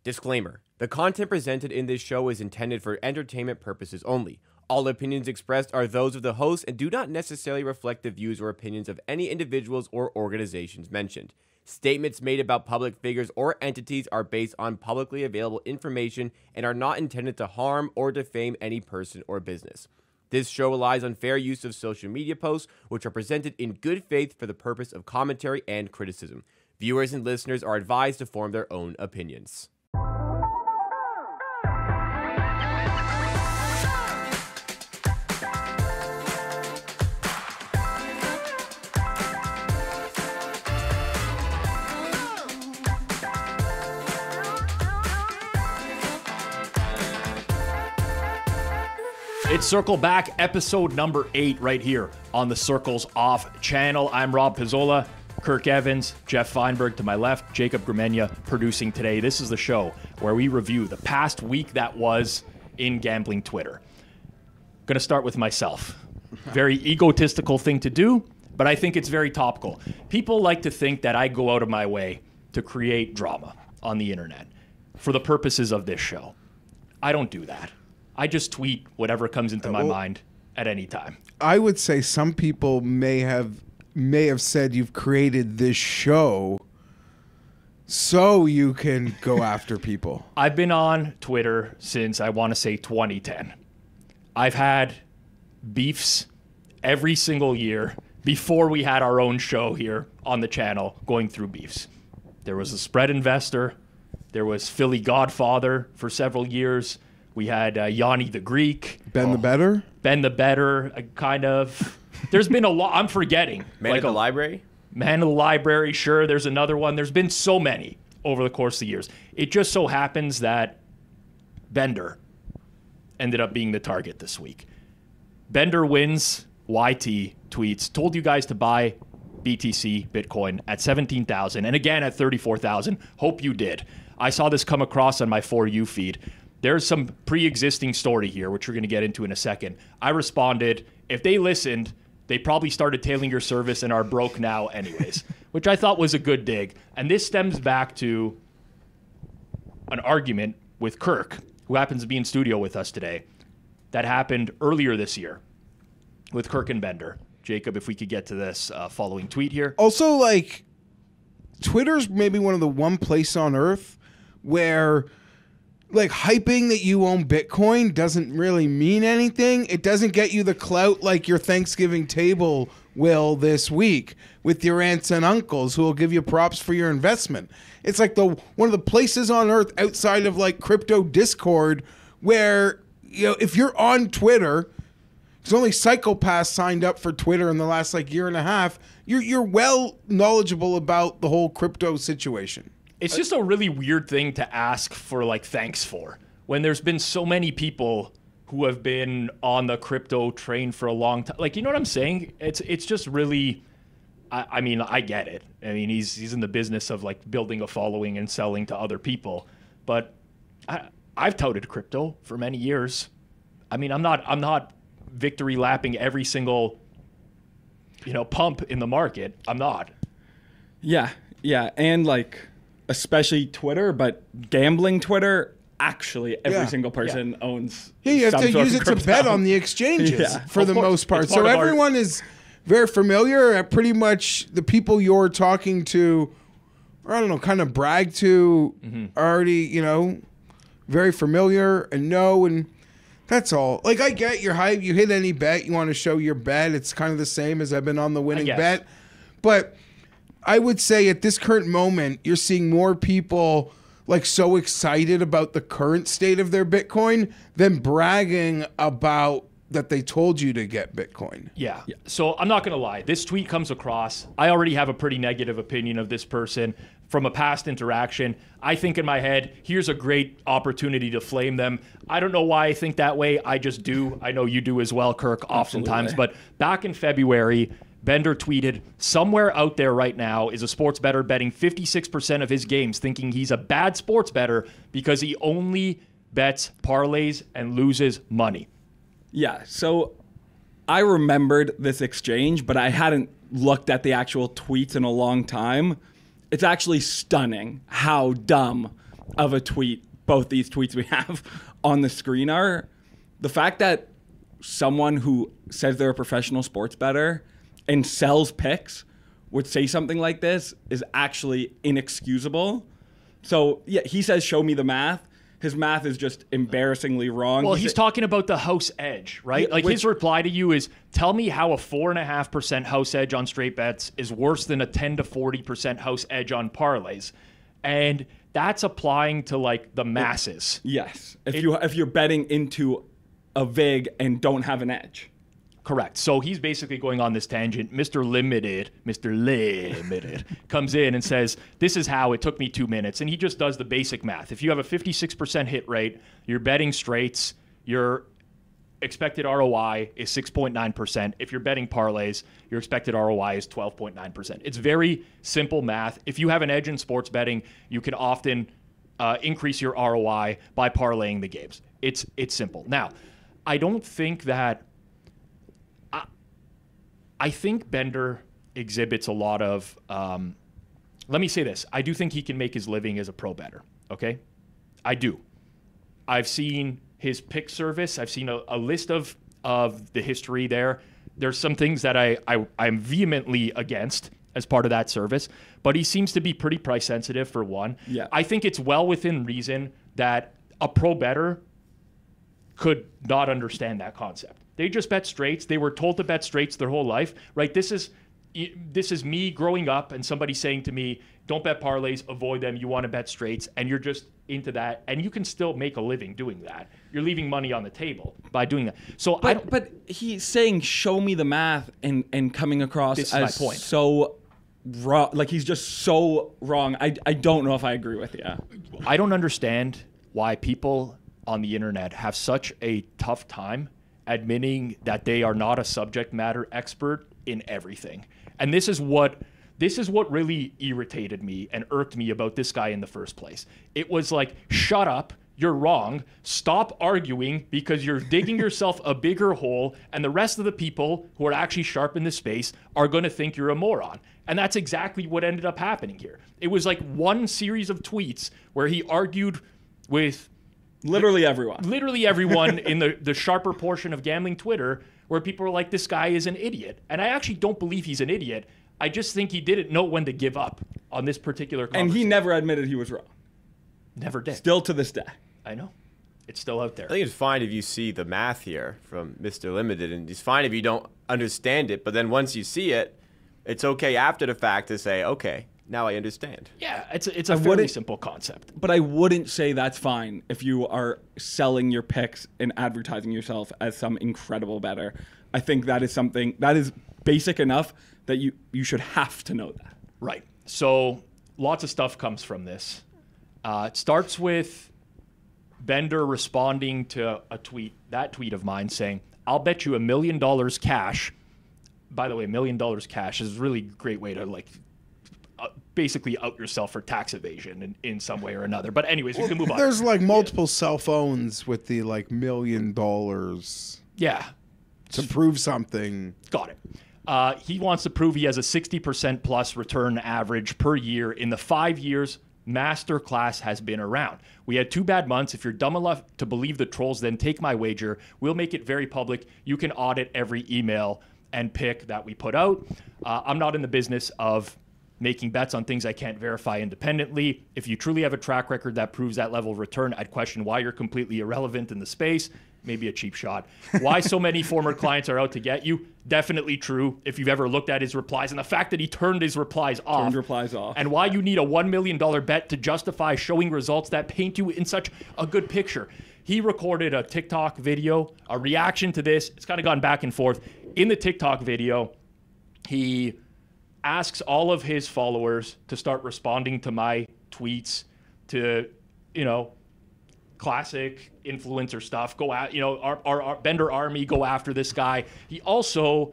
Disclaimer. The content presented in this show is intended for entertainment purposes only. All opinions expressed are those of the host and do not necessarily reflect the views or opinions of any individuals or organizations mentioned. Statements made about public figures or entities are based on publicly available information and are not intended to harm or defame any person or business. This show relies on fair use of social media posts, which are presented in good faith for the purpose of commentary and criticism. Viewers and listeners are advised to form their own opinions. It's Circle Back, episode number 8 right here on the Circles Off channel. I'm Rob Pizzola, Kirk Evans, Jeff Feinberg to my left, Jacob Gramenya producing today. This is the show where we review the past week that was in gambling Twitter. Going to start with myself. Very egotistical thing to do, but I think it's very topical. People like to think that I go out of my way to create drama on the internet for the purposes of this show. I don't do that. I just tweet whatever comes into my mind at any time. I would say some people may have said you've created this show so you can go after people. I've been on Twitter since, I want to say, 2010. I've had beefs every single year before we had our own show here on the channel going through beefs. There was a spread investor. There was Philly Godfather for several years. We had Yanni the Greek. Ben the Bettor? Ben the Bettor, kind of. There's been a lot. I'm forgetting. Man of the Library? Man of the Library, sure. There's another one. There's been so many over the course of the years. It just so happens that Bender ended up being the target this week. Bender wins, YT tweets, told you guys to buy BTC, Bitcoin, at 17,000 and again at 34,000. Hope you did. I saw this come across on my For You feed. There's some pre-existing story here, which we're going to get into in a second. I responded, if they listened, they probably started tailing your service and are broke now anyways, which I thought was a good dig. And this stems back to an argument with Kirk, who happens to be in studio with us today, that happened earlier this year with Kirk and Bender. Jacob, if we could get to this following tweet here. Also, like, Twitter's maybe one of the one place on earth where, like, hyping that you own Bitcoin doesn't really mean anything. It doesn't get you the clout like your Thanksgiving table will this week with your aunts and uncles who will give you props for your investment. It's like one of the places on earth outside of, like, crypto Discord where, you know, if you're on Twitter, there's only psychopaths signed up for Twitter in the last, like, year and a half. You're well knowledgeable about the whole crypto situation. It's just a really weird thing to ask for, like, thanks for, when there's been so many people who have been on the crypto train for a long time. Like, you know what I'm saying? It's just really, I mean, I get it. I mean, he's in the business of, like, building a following and selling to other people. But I've touted crypto for many years. I mean, I'm not victory lapping every single, pump in the market. I'm not. Yeah. And, like, especially Twitter, but gambling Twitter, actually every single person owns. Yeah, you have some to sort use of it to crypto. bet on the exchanges for the most part. So everyone is very familiar. Pretty much the people you're talking to, or I don't know, kind of brag to, are already, very familiar and know, and that's all. Like, I get your hype. You hit any bet, you want to show your bet. It's kind of the same as I've been on the winning bet. But I would say at this current moment, you're seeing more people, like, so excited about the current state of their Bitcoin than bragging about that they told you to get Bitcoin. Yeah. So I'm not going to lie. This tweet comes across. I already have a pretty negative opinion of this person from a past interaction. I think in my head, here's a great opportunity to flame them. I don't know why I think that way. I just do. I know you do as well, Kirk, oftentimes. But back in February, Bender tweeted, somewhere out there right now is a sports bettor betting 56% of his games thinking he's a bad sports bettor because he only bets parlays and loses money. Yeah, so I remembered this exchange, but I hadn't looked at the actual tweets in a long time. It's actually stunning how dumb of a tweet both these tweets we have on the screen are. The fact that someone who says they're a professional sports bettor and sells picks would say something like this is actually inexcusable. So, yeah, he says, show me the math. His math is just embarrassingly wrong. Well, he's talking about the house edge, right? Yeah, his reply to you is, tell me how a 4.5% house edge on straight bets is worse than a 10 to 40% house edge on parlays. And that's applying to, like, the masses. Yes. If you're betting into a vig and don't have an edge. Correct. So he's basically going on this tangent. Mr. Limited comes in and says, this is how it took me 2 minutes. And he just does the basic math. If you have a 56% hit rate, you're betting straights, your expected ROI is 6.9%. If you're betting parlays, your expected ROI is 12.9%. It's very simple math. If you have an edge in sports betting, you can often increase your ROI by parlaying the games. It's simple. Now, I don't think that... I think Bender exhibits a lot of, let me say this. I do think he can make his living as a pro bettor, okay? I do. I've seen his pick service. I've seen a list of the history there. There's some things that I'm vehemently against as part of that service, but he seems to be pretty price sensitive for one. Yeah. I think it's well within reason that a pro bettor could not understand that concept. They just bet straights. They were told to bet straights their whole life, right? This is me growing up and somebody saying to me, don't bet parlays, avoid them. You want to bet straights, and you're just into that. And you can still make a living doing that. You're leaving money on the table by doing that. So But he's saying, show me the math, and coming across This is as my point. so wrong. Like, he's just so wrong. I don't know if I agree with you. I don't understand why people on the internet have such a tough time admitting that they are not a subject matter expert in everything. And this is what really irritated me and irked me about this guy in the first place. It was like, shut up, you're wrong, stop arguing because you're digging yourself a bigger hole, and the rest of the people who are actually sharp in this space are going to think you're a moron. And that's exactly what ended up happening here. It was like one series of tweets where he argued with Literally everyone in the sharper portion of gambling Twitter, where people are like, this guy is an idiot. And I actually don't believe he's an idiot. I just think he didn't know when to give up on this particular conversation. And he never admitted he was wrong. Never did. Still to this day. I know. It's still out there. I think it's fine if you see the math here from Mr. Limited, and it's fine if you don't understand it. But then once you see it, it's okay after the fact to say, okay, now I understand. Yeah, it's a fairly simple concept. But I wouldn't say that's fine if you are selling your picks and advertising yourself as some incredible bettor. I think that is something that is basic enough that you should have to know that. Right. So lots of stuff comes from this. It starts with Bender responding to that tweet of mine saying, I'll bet you $1 million cash. By the way, $1 million cash is a really great way to basically out yourself for tax evasion in some way or another. But anyways, we can move on. There's multiple cell phones with the $1 million Yeah. to prove something. Got it. He wants to prove he has a 60% plus return average per year in the 5 years Masterclass has been around. We had 2 bad months. If you're dumb enough to believe the trolls, then take my wager. We'll make it very public. You can audit every email and pick that we put out. I'm not in the business of making bets on things I can't verify independently. If you truly have a track record that proves that level of return, I'd question why you're completely irrelevant in the space. Maybe a cheap shot. Why so many former clients are out to get you? Definitely true. If you've ever looked at his replies, and the fact that he turned his replies off. And why you need a $1 million bet to justify showing results that paint you in such a good picture. He recorded a TikTok video, a reaction to this. It's kind of gone back and forth. In the TikTok video, he asks all of his followers to start responding to my tweets, to, classic influencer stuff. Go out, our Bender Army, go after this guy. He also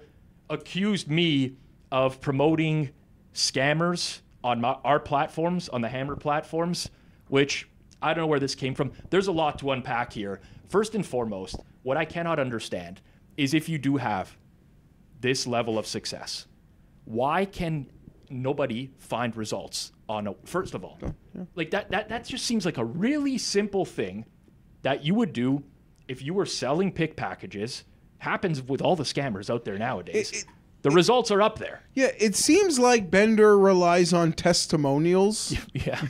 accused me of promoting scammers on our platforms, on the Hammer platforms, which I don't know where this came from. There's a lot to unpack here. First and foremost, what I cannot understand is if you do have this level of success, why can nobody find results first of all, like that just seems like a really simple thing that you would do if you were selling pick packages. Happens with all the scammers out there nowadays. The results are up there. Yeah, it seems like Bender relies on testimonials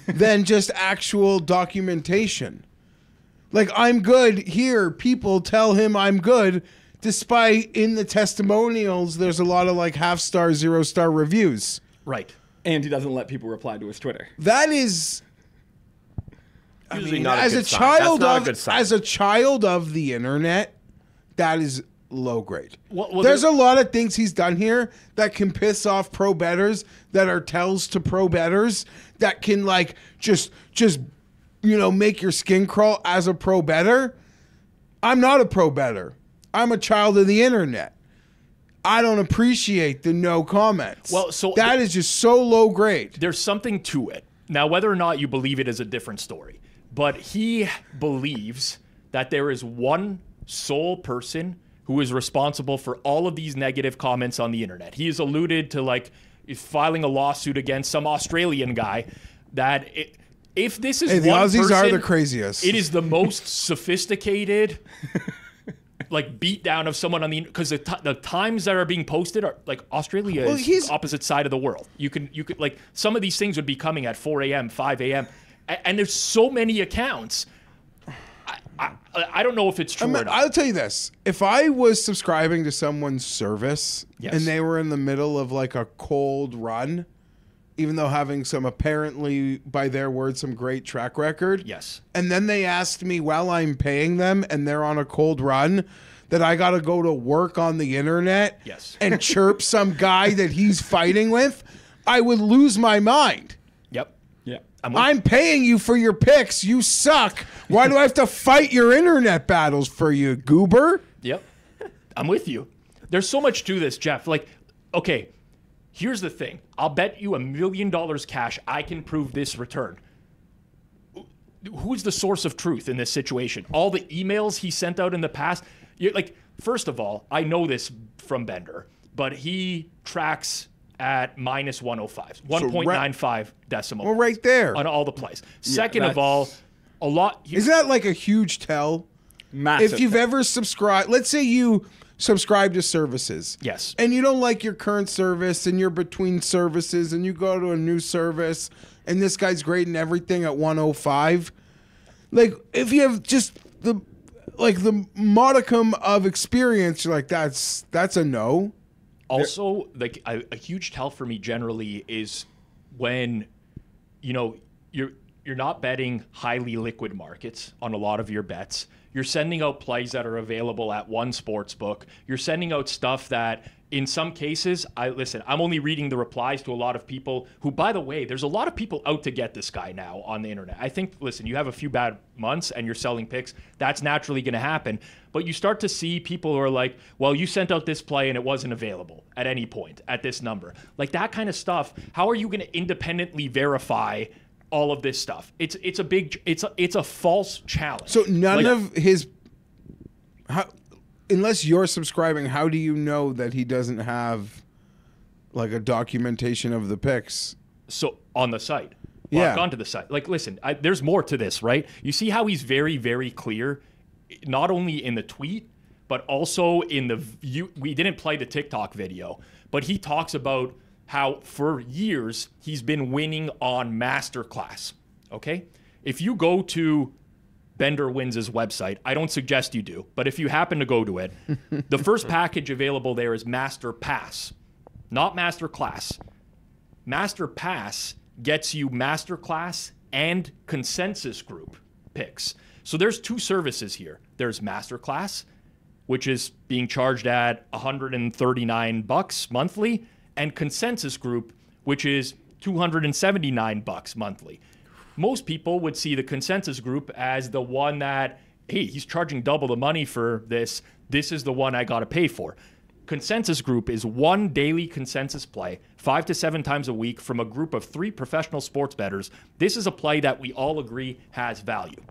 than just actual documentation. Like, I'm good here. People tell him I'm good, despite in the testimonials, there's a lot of like half-star, 0-star reviews. Right. And he doesn't let people reply to his Twitter. That is... Usually not a good sign. That's not a good sign. As a child of the internet, that is low grade. Well, there's a lot of things he's done here that can piss off pro bettors, that are tells to pro bettors, that can like just make your skin crawl as a pro bettor. I'm not a pro bettor. I'm a child of the internet. I don't appreciate the no comments. Well, so that is just so low grade. There's something to it. Now, whether or not you believe it is a different story. But he believes that there is one sole person who is responsible for all of these negative comments on the internet. He has alluded to like filing a lawsuit against some Australian guy that if this is the one Aussies person, are the craziest. It is the most sophisticated like beatdown of someone on the because the times that are being posted are like Australia is the opposite side of the world. You could like some of these things would be coming at 4 a.m., 5 a.m. And there's so many accounts. I don't know if it's true or not. I'll tell you this. If I was subscribing to someone's service and they were in the middle of like a cold run, even though having some apparently, by their words, some great track record. Yes. And then they asked me while I'm paying them and they're on a cold run that I got to go to work on the internet and chirp some guy that he's fighting with, I would lose my mind. Yep. Yeah. I'm paying you for your picks. You suck. Why do I have to fight your internet battles for you, goober? Yep. I'm with you. There's so much to this, Jeff. Like, okay, here's the thing. I'll bet you $1 million cash I can prove this return. Who's the source of truth in this situation? All the emails he sent out in the past? Like, first of all, I know this from Bender, but he tracks at minus 105, 1.95 decimal. Well, right there. On all the plays. Second of all, a lot. Isn't that like a huge tell? Massive. If you've ever subscribed, let's say you subscribe to services. Yes. And you don't like your current service and you're between services and you go to a new service and this guy's grading everything at 105. Like, if you have just the modicum of experience, you're like, that's a no. Also, like a huge tell for me generally is when, you're not betting highly liquid markets on a lot of your bets. You're sending out plays that are available at one sportsbook. You're sending out stuff that, in some cases, I'm only reading the replies to a lot of people who, by the way, there's a lot of people out to get this guy now on the internet. I think, listen, you have a few bad months and you're selling picks. That's naturally going to happen. But you start to see people who are like, well, you sent out this play and it wasn't available at any point at this number. Like that kind of stuff. How are you going to independently verify all of this stuff? It's a false challenge. So none of his... Unless you're subscribing, how do you know that he doesn't have like a documentation of the picks? So on the site. Well, I've gone to the site. Like, listen, there's more to this, right? You see how he's very, very clear, not only in the tweet, but also in we didn't play the TikTok video, but he talks about how for years he's been winning on Masterclass, okay? If you go to Bender Wins' website, I don't suggest you do, but if you happen to go to it, the first package available there is Master Pass, not Master Class. Master Pass gets you Masterclass and Consensus Group picks. So there's two services here. There's Masterclass, which is being charged at $139 monthly, and Consensus Group, which is $279 monthly. Most people would see the Consensus Group as the one that, hey, he's charging double the money for this. This is the one I got to pay for. Consensus Group is one daily consensus play, 5 to 7 times a week from a group of 3 professional sports bettors. This is a play that we all agree has value.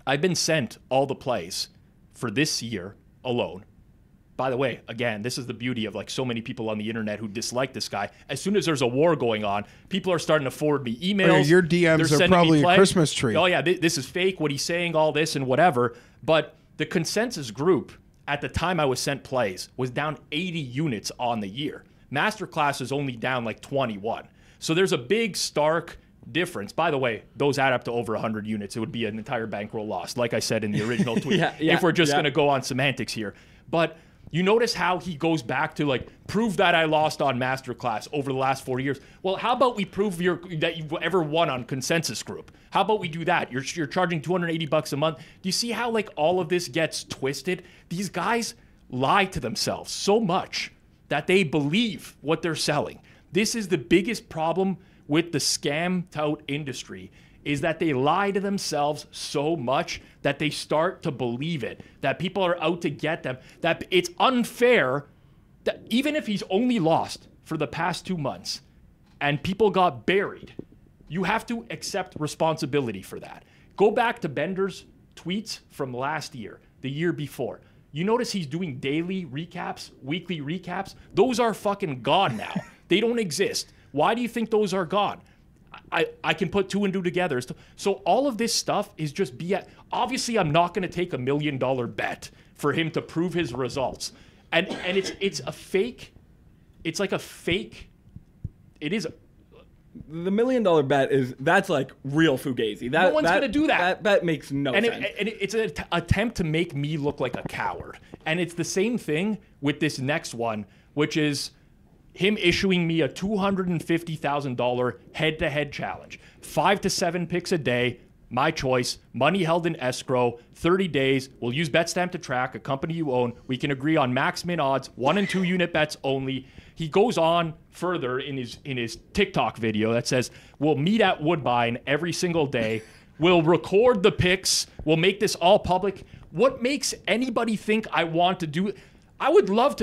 I've been sent all the plays for this year alone by the way, again, this is the beauty of like so many people on the internet who dislike this guy. As soon as there's a war going on, people are starting to forward me emails. Your DMs are probably a Christmas tree. Oh yeah, this is fake. What he's saying, all this and whatever. But the consensus group at the time I was sent plays was down 80 units on the year. Masterclass is only down like 21. So there's a big stark difference. By the way, those add up to over 100 units. It would be an entire bankroll loss, like I said in the original tweet. If we're just going to go on semantics here. But you notice how he goes back to like prove that I lost on Masterclass over the last 4 years. Well, how about we prove that you've ever won on Consensus Group? How about we do that? You're charging $280 a month. Do you see how like all of this gets twisted? These guys lie to themselves so much that they believe what they're selling. This is the biggest problem with the scam tout industry, is that they lie to themselves so much that they start to believe it, that people are out to get them, that it's unfair that even if he's only lost for the past 2 months and people got buried, you have to accept responsibility for that. Go back to Bender's tweets from last year, the year before. You notice he's doing daily recaps, weekly recaps. Those are fucking gone now. They don't exist. Why do you think those are gone? I can put 2 and 2 together. So all of this stuff is just BS. Obviously, I'm not going to take $1 million bet for him to prove his results. And it's a fake. It's like a fake. It is. The $1 million bet that's like real fugazi. No one's going to do that. That bet makes no sense. And it's an attempt to make me look like a coward. And it's the same thing with this next one, which is him issuing me a $250,000 head-to-head challenge. 5 to 7 picks a day, my choice, money held in escrow, 30 days. We'll use Betstamp to track, a company you own. We can agree on max min odds, 1 and 2 unit bets only. He goes on further in his TikTok video that says, we'll meet at Woodbine every single day. We'll record the picks. We'll make this all public. What makes anybody think I want to do it? I would love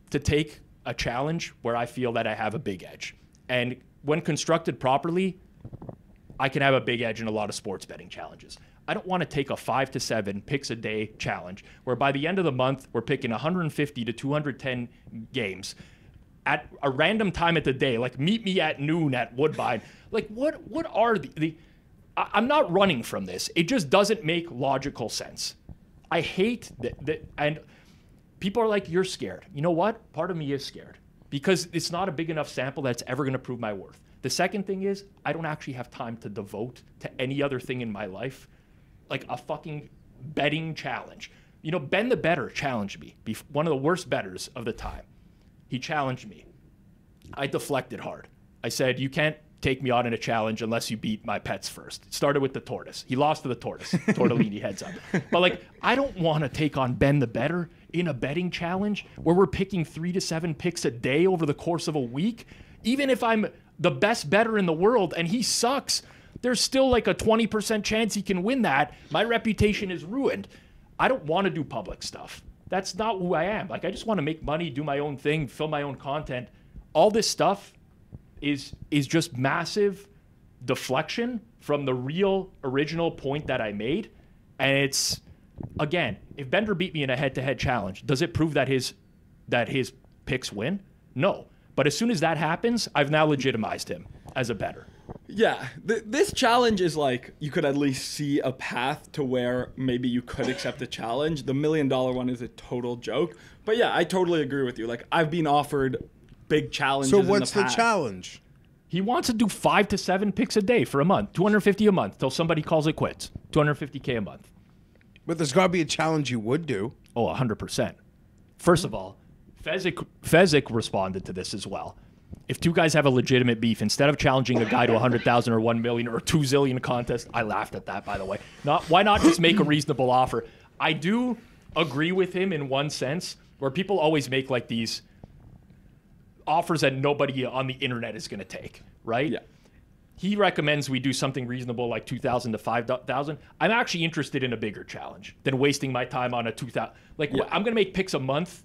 to take a challenge where I feel that I have a big edge. And when constructed properly, I can have a big edge in a lot of sports betting challenges. I don't want to take a 5 to 7 picks a day challenge where by the end of the month, we're picking 150 to 210 games at a random time of the day, like meet me at noon at Woodbine. Like what are I'm not running from this. It just doesn't make logical sense. I hate that. And people are like, you're scared. You know what? Part of me is scared because it's not a big enough sample that's ever going to prove my worth. The second thing is I don't actually have time to devote to any other thing in my life, like a fucking betting challenge. You know, Ben the Bettor challenged me, one of the worst bettors of the time. He challenged me. I deflected hard. I said, you can't take me on in a challenge unless you beat my pets first. It started with the tortoise. He lost to the tortoise. Tortellini heads up. But like, I don't want to take on Ben the Bettor in a betting challenge where we're picking 3 to 7 picks a day over the course of a week. Even if I'm the best bettor in the world and he sucks, there's still like a 20% chance he can win that. My reputation is ruined. I don't want to do public stuff. That's not who I am. Like, I just want to make money, do my own thing, film my own content. All this stuff is just massive deflection from the real original point that I made. And it's, again, if Bender beat me in a head-to-head challenge, does it prove that his picks win? No. But as soon as that happens, I've now legitimized him as a bettor. Yeah, this challenge is like, you could at least see a path to where maybe you could accept the challenge. The $1 million one is a total joke. But yeah, I totally agree with you. Like, I've been offered big challenges. So what's the challenge? He wants to do 5 to 7 picks a day for a month, $250 a month till somebody calls it quits. $250K a month. But there's got to be a challenge you would do. Oh, 100%. First of all, Fezzik responded to this as well. If two guys have a legitimate beef, instead of challenging a guy to 100,000 or 1 million or 2 zillion contest, I laughed at that, by the way. Why not just make a reasonable offer? I do agree with him in one sense, where people always make like these offers that nobody on the internet is going to take, right? Yeah. He recommends we do something reasonable like 2,000 to 5,000. I'm actually interested in a bigger challenge than wasting my time on a 2,000. Like, yeah. I'm going to make picks a month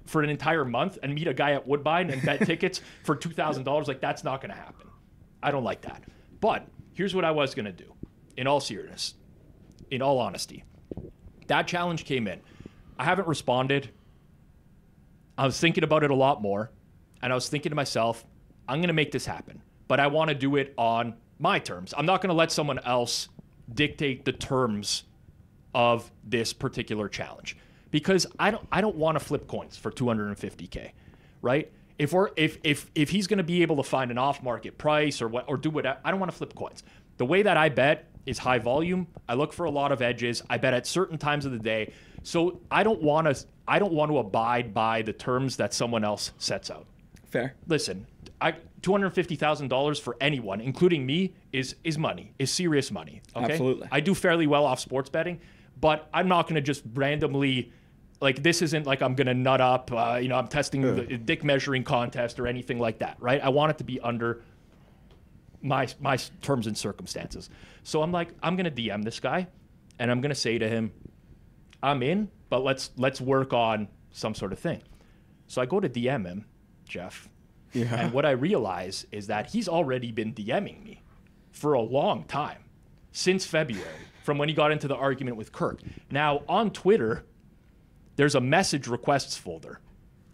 for an entire month and meet a guy at Woodbine and bet tickets for $2,000. Like, that's not going to happen. I don't like that. But here's what I was going to do. In all seriousness, in all honesty, that challenge came in. I haven't responded. I was thinking about it a lot more, and I was thinking to myself, I'm going to make this happen, but I want to do it on my terms. I'm not going to let someone else dictate the terms of this particular challenge, because I don't want to flip coins for $250K, right? If he's going to be able to find an off-market price or do whatever, I don't want to flip coins. The way that I bet is high volume. I look for a lot of edges. I bet at certain times of the day. So I don't want to abide by the terms that someone else sets out. Fair. Listen, $250,000 for anyone, including me, is money, is serious money. Okay? Absolutely. I do fairly well off sports betting, but I'm not going to just randomly, like, this isn't like I'm going to nut up, I'm testing the dick measuring contest or anything like that, right? I want it to be under my terms and circumstances. So I'm like, I'm going to DM this guy, and I'm going to say to him, I'm in, but let's work on some sort of thing. So I go to DM him, Jeff. Yeah. And what I realize is that he's already been DMing me for a long time, since February, from when he got into the argument with Kirk. Now, on Twitter, there's a message requests folder.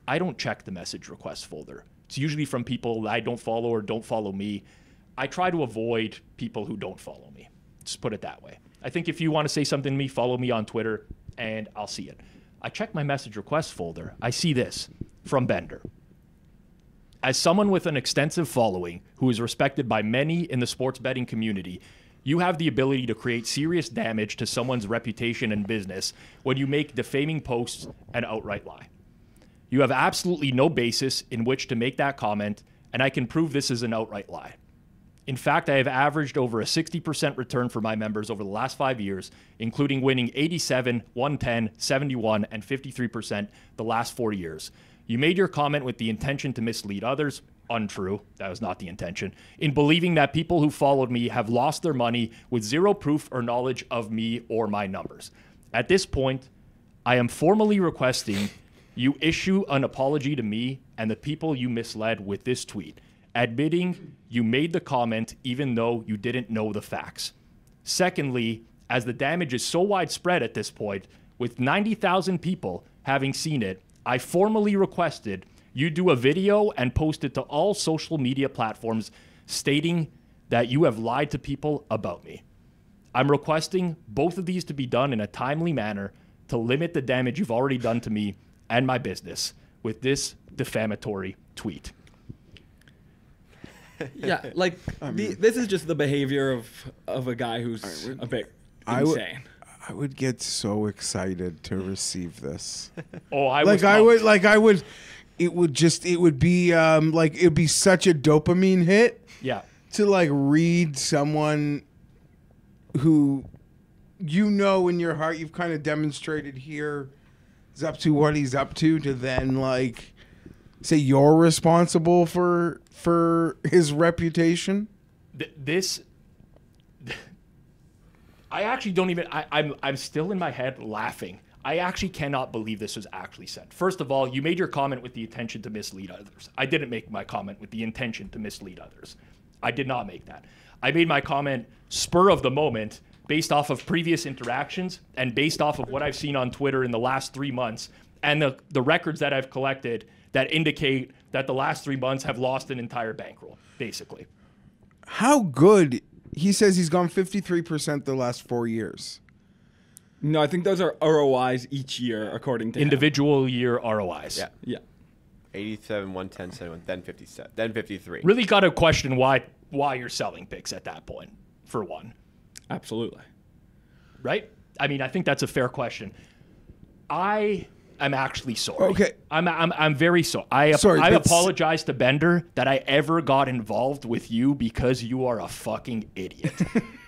I don't check the message requests folder. It's usually from people that I don't follow or don't follow me. I try to avoid people who don't follow me. Just put it that way. I think if you want to say something to me, follow me on Twitter, and I'll see it. I check my message requests folder. I see this from Bettor. As someone with an extensive following who is respected by many in the sports betting community, you have the ability to create serious damage to someone's reputation and business when you make defaming posts and outright lie. You have absolutely no basis in which to make that comment, and I can prove this is an outright lie. In fact, I have averaged over a 60% return for my members over the last 5 years, including winning 87, 110, 71, and 53% the last 4 years. You made your comment with the intention to mislead others. Untrue. That was not the intention. In believing that people who followed me have lost their money with zero proof or knowledge of me or my numbers. At this point, I am formally requesting you issue an apology to me and the people you misled with this tweet, admitting you made the comment even though you didn't know the facts. Secondly, as the damage is so widespread at this point, with 90,000 people having seen it, I formally requested you do a video and post it to all social media platforms stating that you have lied to people about me. I'm requesting both of these to be done in a timely manner to limit the damage you've already done to me and my business with this defamatory tweet. Yeah, like this is just the behavior of a guy who's a bit insane. I would get so excited to receive this. Oh, it would be it'd be such a dopamine hit. Yeah. To like read someone who in your heart you've kind of demonstrated here is up to what he's up to then like say you're responsible for his reputation. I actually don't even. I'm still in my head laughing. I actually cannot believe this was actually said. First of all, you made your comment with the intention to mislead others. I didn't make my comment with the intention to mislead others. I did not make that. I made my comment spur of the moment based off of previous interactions and based off of what I've seen on Twitter in the last 3 months and the records that I've collected that indicate that the last 3 months have lost an entire bankroll, basically. How good? He says he's gone 53% the last 4 years. No, I think those are ROIs each year, according to individual year ROIs. Yeah. 87, 110, 71, then 57, then 53. Really got to question why you're selling picks at that point, for one. Absolutely. Right? I mean, I think that's a fair question. I am actually sorry. Okay. I'm very sorry. I apologize to Bettor that I ever got involved with you because you are a fucking idiot.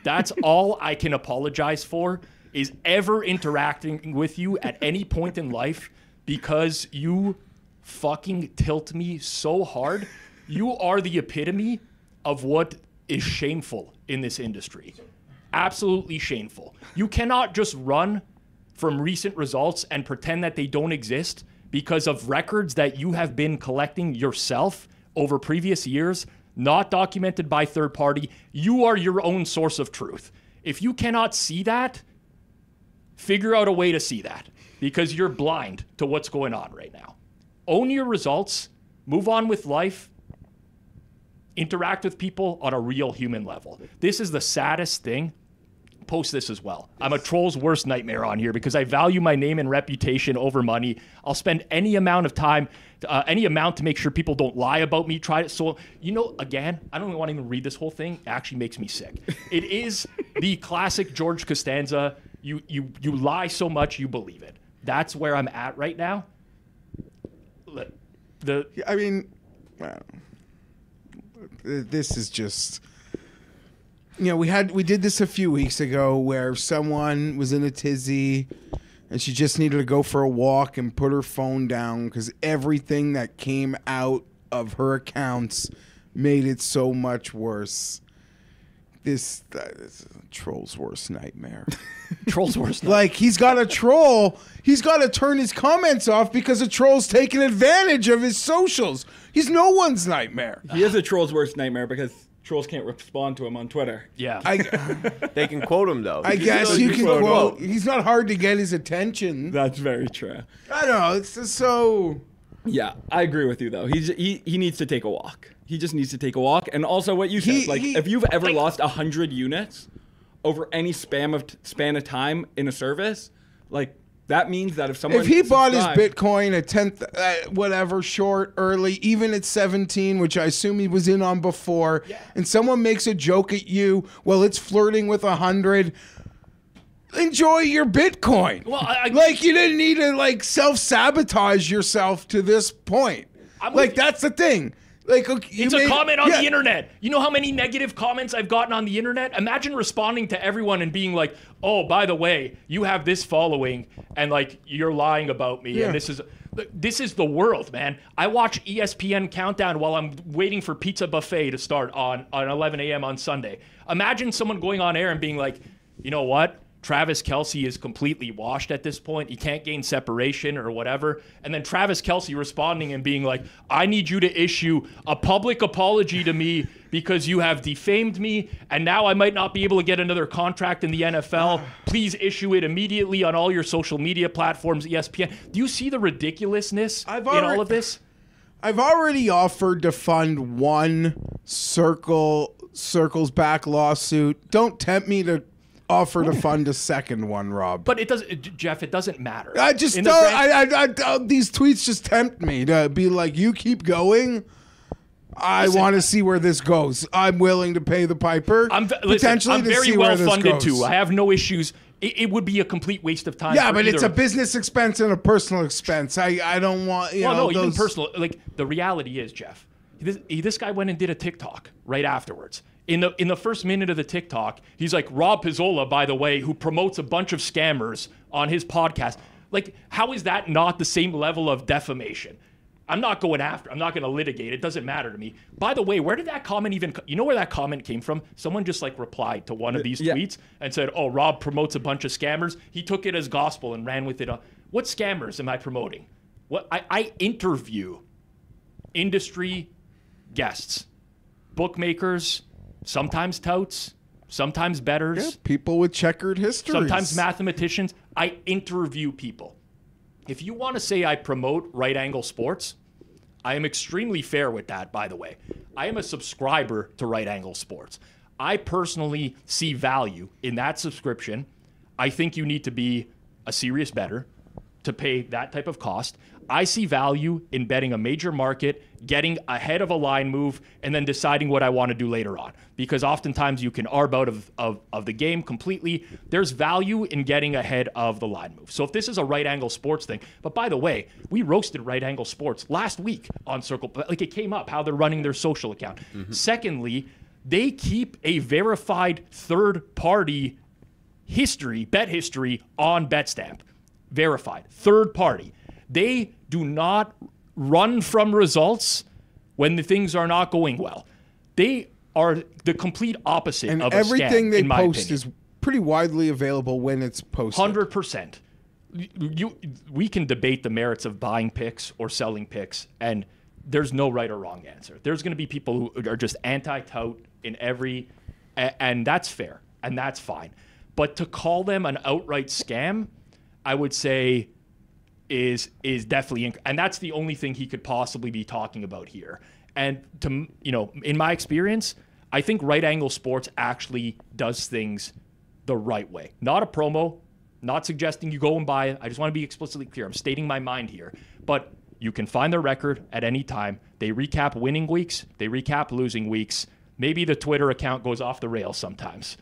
That's all I can apologize for, is ever interacting with you at any point in life because you fucking tilt me so hard. You are the epitome of what is shameful in this industry. Absolutely shameful. You cannot just run from recent results and pretend that they don't exist because of records that you have been collecting yourself over previous years, not documented by third party. You are your own source of truth. If you cannot see that, figure out a way to see that. because you're blind to what's going on right now. Own your results, move on with life, interact with people on a real human level. This is the saddest thing. Post this as well. I'm a troll's worst nightmare on here because I value my name and reputation over money. I'll spend any amount of time, any amount to make sure people don't lie about me. Try it. So, again, I don't want to even read this whole thing. It actually makes me sick. It is the classic George Costanza. You lie so much you believe it. That's where I'm at right now. This is just... we did this a few weeks ago where someone was in a tizzy and she just needed to go for a walk and put her phone down because everything that came out of her accounts made it so much worse. This is a troll's worst nightmare. Troll's worst nightmare. Like, he's got a troll. He's got to turn his comments off because a troll's taking advantage of his socials. He's no one's nightmare. He is a troll's worst nightmare because trolls can't respond to him on Twitter. Yeah. They can quote him, though. I guess you can quote. He's not hard to get his attention. That's very true. I don't know. It's just so... Yeah, I agree with you, though. He needs to take a walk. He just needs to take a walk. And also what you said, if you've ever lost 100 units over any span of time in a service, that means that if someone... If he bought his Bitcoin at 10th, short, early, even at 17, which I assume he was in on before, and someone makes a joke at you, well, it's flirting with 100... Enjoy your Bitcoin. Well, you didn't need to self-sabotage yourself to this point. That's the thing. It's a comment on the internet. You know how many negative comments I've gotten on the internet? Imagine responding to everyone and being like, "Oh, by the way, you have this following, and you're lying about me." And this is the world, man. I watch ESPN Countdown while I'm waiting for Pizza Buffet to start on 11 a.m. on Sunday. Imagine someone going on air and being like, "You know what? Travis Kelce is completely washed at this point. He can't gain separation or whatever." And then Travis Kelce responding and being like, "I need you to issue a public apology to me because you have defamed me, and now I might not be able to get another contract in the NFL. Please issue it immediately on all your social media platforms, ESPN." Do you see the ridiculousness in all of this? I've already offered to fund one Circles Back lawsuit. Don't tempt me to offer to fund a second one, Rob. But it doesn't, Jeff. It doesn't matter. I just don't. These tweets just tempt me to be like, "You keep going. I want to see where this goes. I'm willing to pay the piper." I'm very well funded too. I have no issues. It would be a complete waste of time. Yeah, but it's a business expense and a personal expense. I don't want. Even personal. The reality is, Jeff, this guy went and did a TikTok right afterwards. In the first minute of the TikTok, he's like, "Rob Pizzola, by the way, who promotes a bunch of scammers on his podcast." How is that not the same level of defamation? I'm not going to litigate. It doesn't matter to me. By the way, where did that comment you know where that comment came from? Someone just replied to one of these tweets and said, "Oh, Rob promotes a bunch of scammers." He took it as gospel and ran with it. What scammers am I promoting? What I interview industry guests, bookmakers, sometimes touts, sometimes bettors, people with checkered histories, sometimes mathematicians. I interview people. If you want to say I promote right angle sports, I am extremely fair with that, by the way. I am a subscriber to Right Angle Sports. I personally see value in that subscription. I think you need to be a serious bettor to pay that type of cost. I see value in betting a major market, getting ahead of a line move, and then deciding what I want to do later on. Because oftentimes you can arb out of the game completely. There's value in getting ahead of the line move. So if this is a Right Angle Sports thing, but by the way, we roasted Right Angle Sports last week on Circle. It came up how they're running their social account. Mm-hmm. Secondly, they keep a verified third-party bet history on Betstamp. Verified. Third party. They do not run from results when the things are not going well. They are the complete opposite of a scam, everything they in my post opinion. is pretty widely available when it's posted. 100%. We can debate the merits of buying picks or selling picks, and there's no right or wrong answer. There's going to be people who are just anti-tout in every, and that's fair, and that's fine. But to call them an outright scam, I would say is definitely, and that's the only thing he could possibly be talking about here. And in my experience, I think Right Angle Sports actually does things the right way. Not a promo, not suggesting you go and buy it. I just want to be explicitly clear. I'm stating my mind here. But you can find their record at any time. They recap winning weeks. They recap losing weeks. Maybe the Twitter account goes off the rails sometimes.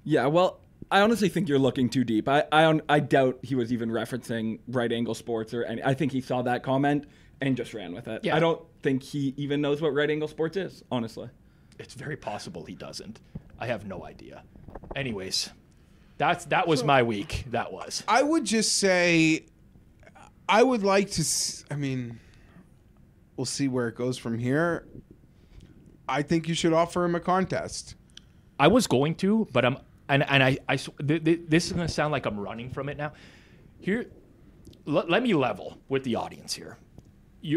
Yeah, well, I honestly think you're looking too deep. I doubt he was even referencing Right Angle Sports or any. I think he saw that comment and just ran with it. Yeah. I don't think he even knows what Right Angle Sports is, honestly. It's very possible he doesn't. I have no idea. Anyways, that was my week. That was. I would just say I would like to we'll see where it goes from here. I think you should offer him a contest. I was going to, but this is going to sound like I'm running from it now. Here, let me level with the audience here.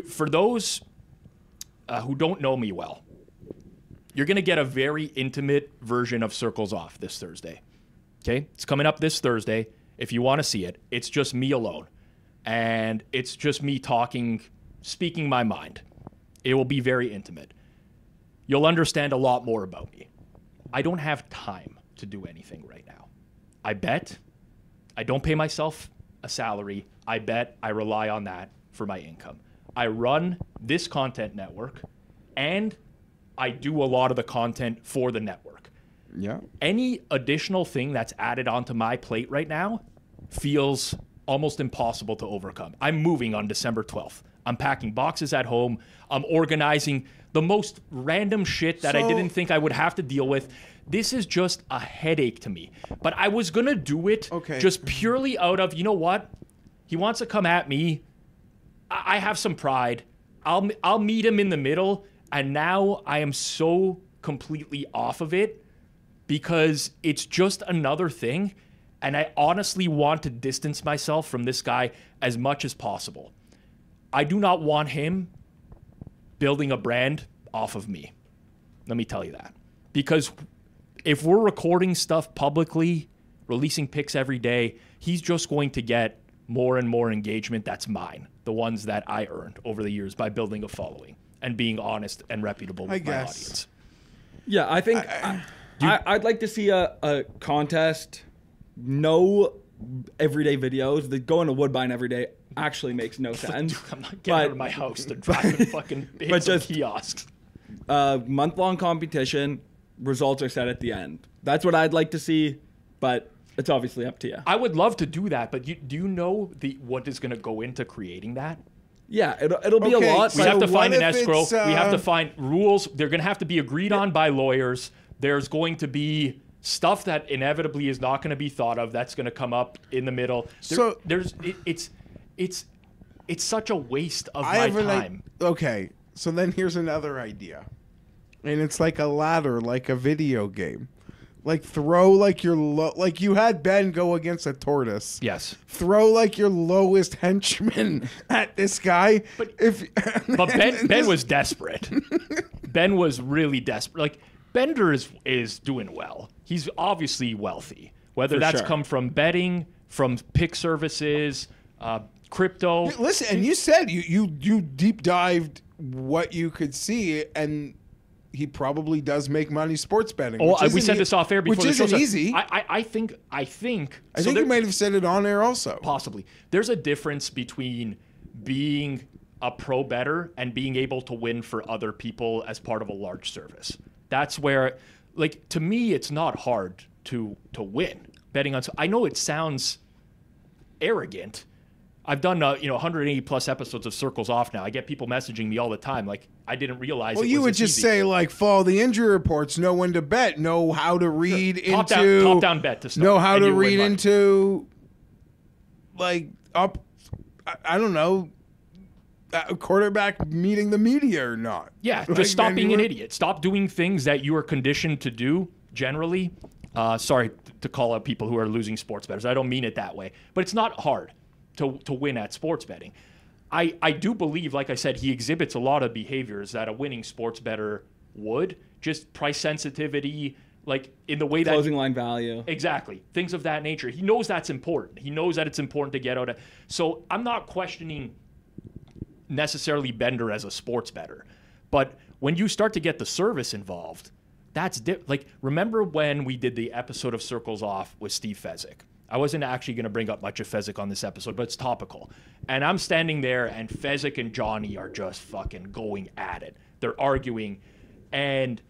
For those who don't know me well, you're going to get a very intimate version of Circles Off this Thursday. Okay? It's coming up this Thursday. If you want to see it, it's just me alone. And it's just me talking, speaking my mind. It will be very intimate. You'll understand a lot more about me. I don't have time to do anything right now. I bet. I don't pay myself a salary. I bet. I rely on that for my income. I run this content network, and I do a lot of the content for the network. Yeah. Any additional thing that's added onto my plate right now feels almost impossible to overcome. I'm moving on December 12th. I'm packing boxes at home. I'm organizing the most random shit that I didn't think I would have to deal with. This is just a headache to me. But I was going to do it just purely out of, you know what? He wants to come at me. I have some pride. I'll meet him in the middle. And now I am so completely off of it because it's just another thing. And I honestly want to distance myself from this guy as much as possible. I do not want him building a brand off of me. Let me tell you that. Because if we're recording stuff publicly, releasing pics every day, he's just going to get more and more engagement that's mine, the ones that I earned over the years by building a following and being honest and reputable with my audience. Yeah, I think I'd like to see a contest. No everyday videos. The going to Woodbine every day actually makes no sense. I'm not getting out of my house to drive and fucking hit some kiosks. Month-long competition. Results are set at the end. That's what I'd like to see, but it's obviously up to you. I would love to do that, but do you know what is going to go into creating that? Yeah, it'll be a lot. We have to find an escrow. We have to find rules. They're going to have to be agreed on by lawyers. There's going to be stuff that inevitably is not going to be thought of. That's going to come up in the middle. It's such a waste of my time. Okay, so then here's another idea, and it's like a ladder, like a video game. Like throw like your like you had Ben go against a tortoise. Yes. Throw like your lowest henchman at this guy. But Ben was desperate. Ben was really desperate. Like Bender is doing well. He's obviously wealthy. Whether that's come from betting, from pick services, crypto. Listen, and you said you deep dived what you could see, and he probably does make money sports betting. Oh, we said this off air before the show. Which isn't easy. I think you might have said it on air also. Possibly. There's a difference between being a pro bettor and being able to win for other people as part of a large service. That's where, like, to me, it's not hard to win betting on. I know it sounds arrogant. I've done 180 plus episodes of Circles Off now. I get people messaging me all the time like I didn't realize. Well, it was you would just easy. say like follow the injury reports, know when to bet, know how to read into top down bet to start. Know how to read into like up. I don't know. A quarterback meeting the media or not. Yeah, just stop being an idiot. Stop doing things that you are conditioned to do generally. Sorry to call out people who are losing sports bettors. I don't mean it that way. But it's not hard to win at sports betting. I do believe, like I said, he exhibits a lot of behaviors that a winning sports bettor would. Just price sensitivity, Like in the way that closing line value. Exactly. Things of that nature. He knows that's important. He knows that it's important to get out of. So I'm not questioning necessarily Bettor as a sports bettor. But when you start to get the service involved, that's like, remember when we did the episode of Circles Off with Steve Fezzik? I wasn't actually going to bring up much of Fezzik on this episode, but it's topical. And I'm standing there, and Fezzik and Johnny are just fucking going at it. They're arguing. And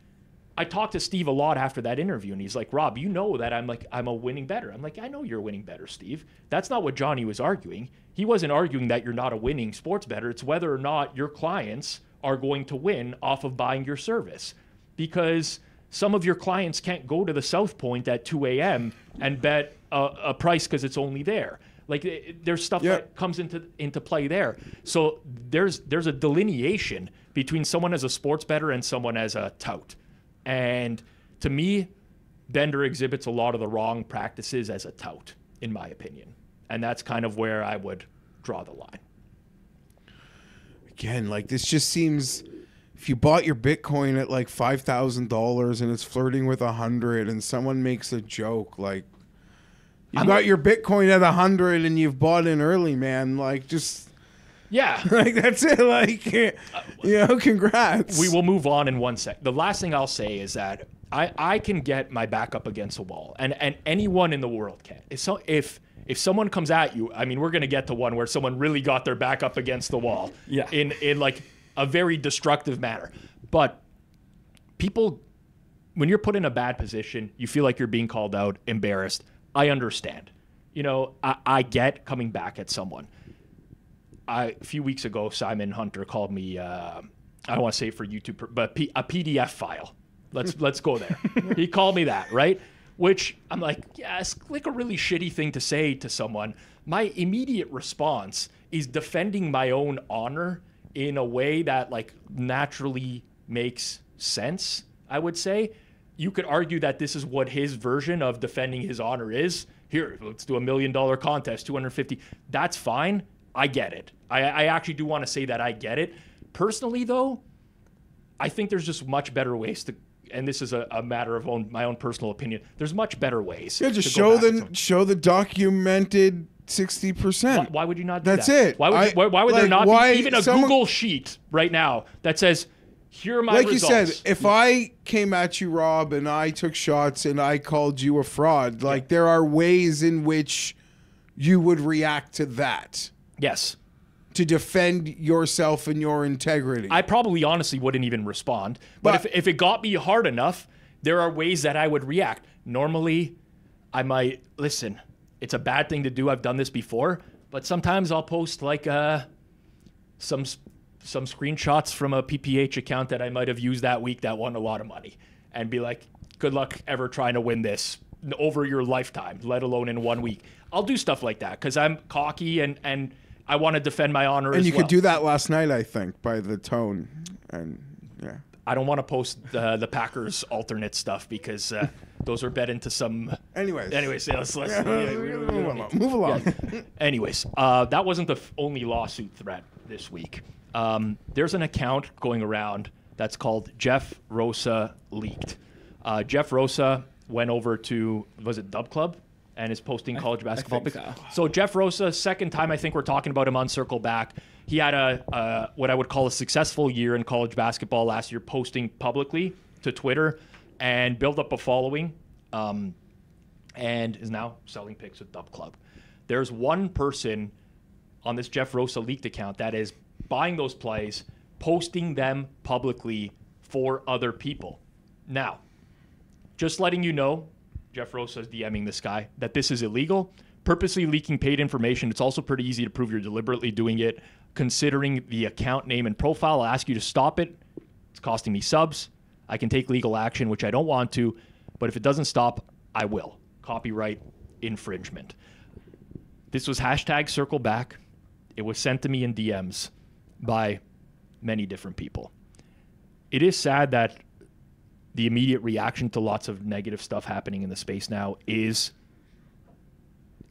I talked to Steve a lot after that interview, and he's like, Rob, you know that I'm a winning bettor. I'm like, I know you're a winning bettor, Steve. That's not what Johnny was arguing. He wasn't arguing that you're not a winning sports bettor. It's whether or not your clients are going to win off of buying your service. Because some of your clients can't go to the South Point at 2 a.m. and bet a price because it's only there. Like, there's stuff that comes into play there. So there's a delineation between someone as a sports bettor and someone as a tout. And to me, Bettor exhibits a lot of the wrong practices as a tout, in my opinion. And that's kind of where I would draw the line. Again, like, this just seems, if you bought your Bitcoin at like $5,000 and it's flirting with 100 and someone makes a joke, like, you got your Bitcoin at 100 and you've bought in early, man. Like, just... Yeah. Like, that's it. Like, congrats. We will move on in 1 sec. The last thing I'll say is that I can get my back up against a wall, and anyone in the world can. If someone comes at you, I mean, we're going to get to one where someone really got their back up against the wall in like a very destructive manner. But people, when you're put in a bad position, you feel like you're being called out, embarrassed. I understand. You know, I get coming back at someone. A few weeks ago, Simon Hunter called me, I don't want to say it for YouTube, but a PDF file. Let's go there. He called me that, right? Which I'm like, yeah, it's like a really shitty thing to say to someone. My immediate response is defending my own honor in a way that like naturally makes sense, I would say. You could argue that this is what his version of defending his honor is. Here, let's do $1 million contest, 250. That's fine. I get it. I actually do want to say that I get it. Personally, though, I think there's just much better ways to, and this is a matter of my own personal opinion, there's much better ways. Yeah, just show the documented 60%. Why would you not do That's that? it. Why would there not be even a Google sheet right now that says, here are my results? Like you said, if I came at you, Rob, and I took shots and I called you a fraud, like there are ways in which you would react to that. Yes. To defend yourself and your integrity. I probably honestly wouldn't even respond. But if it got me hard enough, there are ways that I would react. Normally, I might, listen, it's a bad thing to do. I've done this before. But sometimes I'll post like some screenshots from a PPH account that I might have used that week that won a lot of money. And be like, good luck ever trying to win this over your lifetime, let alone in 1 week. I'll do stuff like that because I'm cocky and I want to defend my honor as well. And you could do that last night, I think, by the tone. And yeah, I don't want to post the Packers alternate stuff because those are bet into some. Anyways, yeah, move along. Yeah. Anyways, that wasn't the only lawsuit threat this week. There's an account going around that's called Jeff Rosa Leaked. Jeff Rosa went over to, was it Dub Club? And is posting college basketball. So Jeff Rosa, second time I think we're talking about him on Circle Back. He had a what I would call a successful year in college basketball last year, posting publicly to Twitter and built up a following, and is now selling picks with Dub Club. There's one person on this Jeff Rosa leaked account that is buying those plays, posting them publicly for other people. Now, just letting you know, Jeff Rosa is DMing this guy, that this is illegal. Purposely leaking paid information. It's also pretty easy to prove you're deliberately doing it. Considering the account name and profile, I'll ask you to stop it. It's costing me subs. I can take legal action, which I don't want to. But if it doesn't stop, I will. Copyright infringement. This was hashtag circle back. It was sent to me in DMs by many different people. It is sad that the immediate reaction to lots of negative stuff happening in the space now is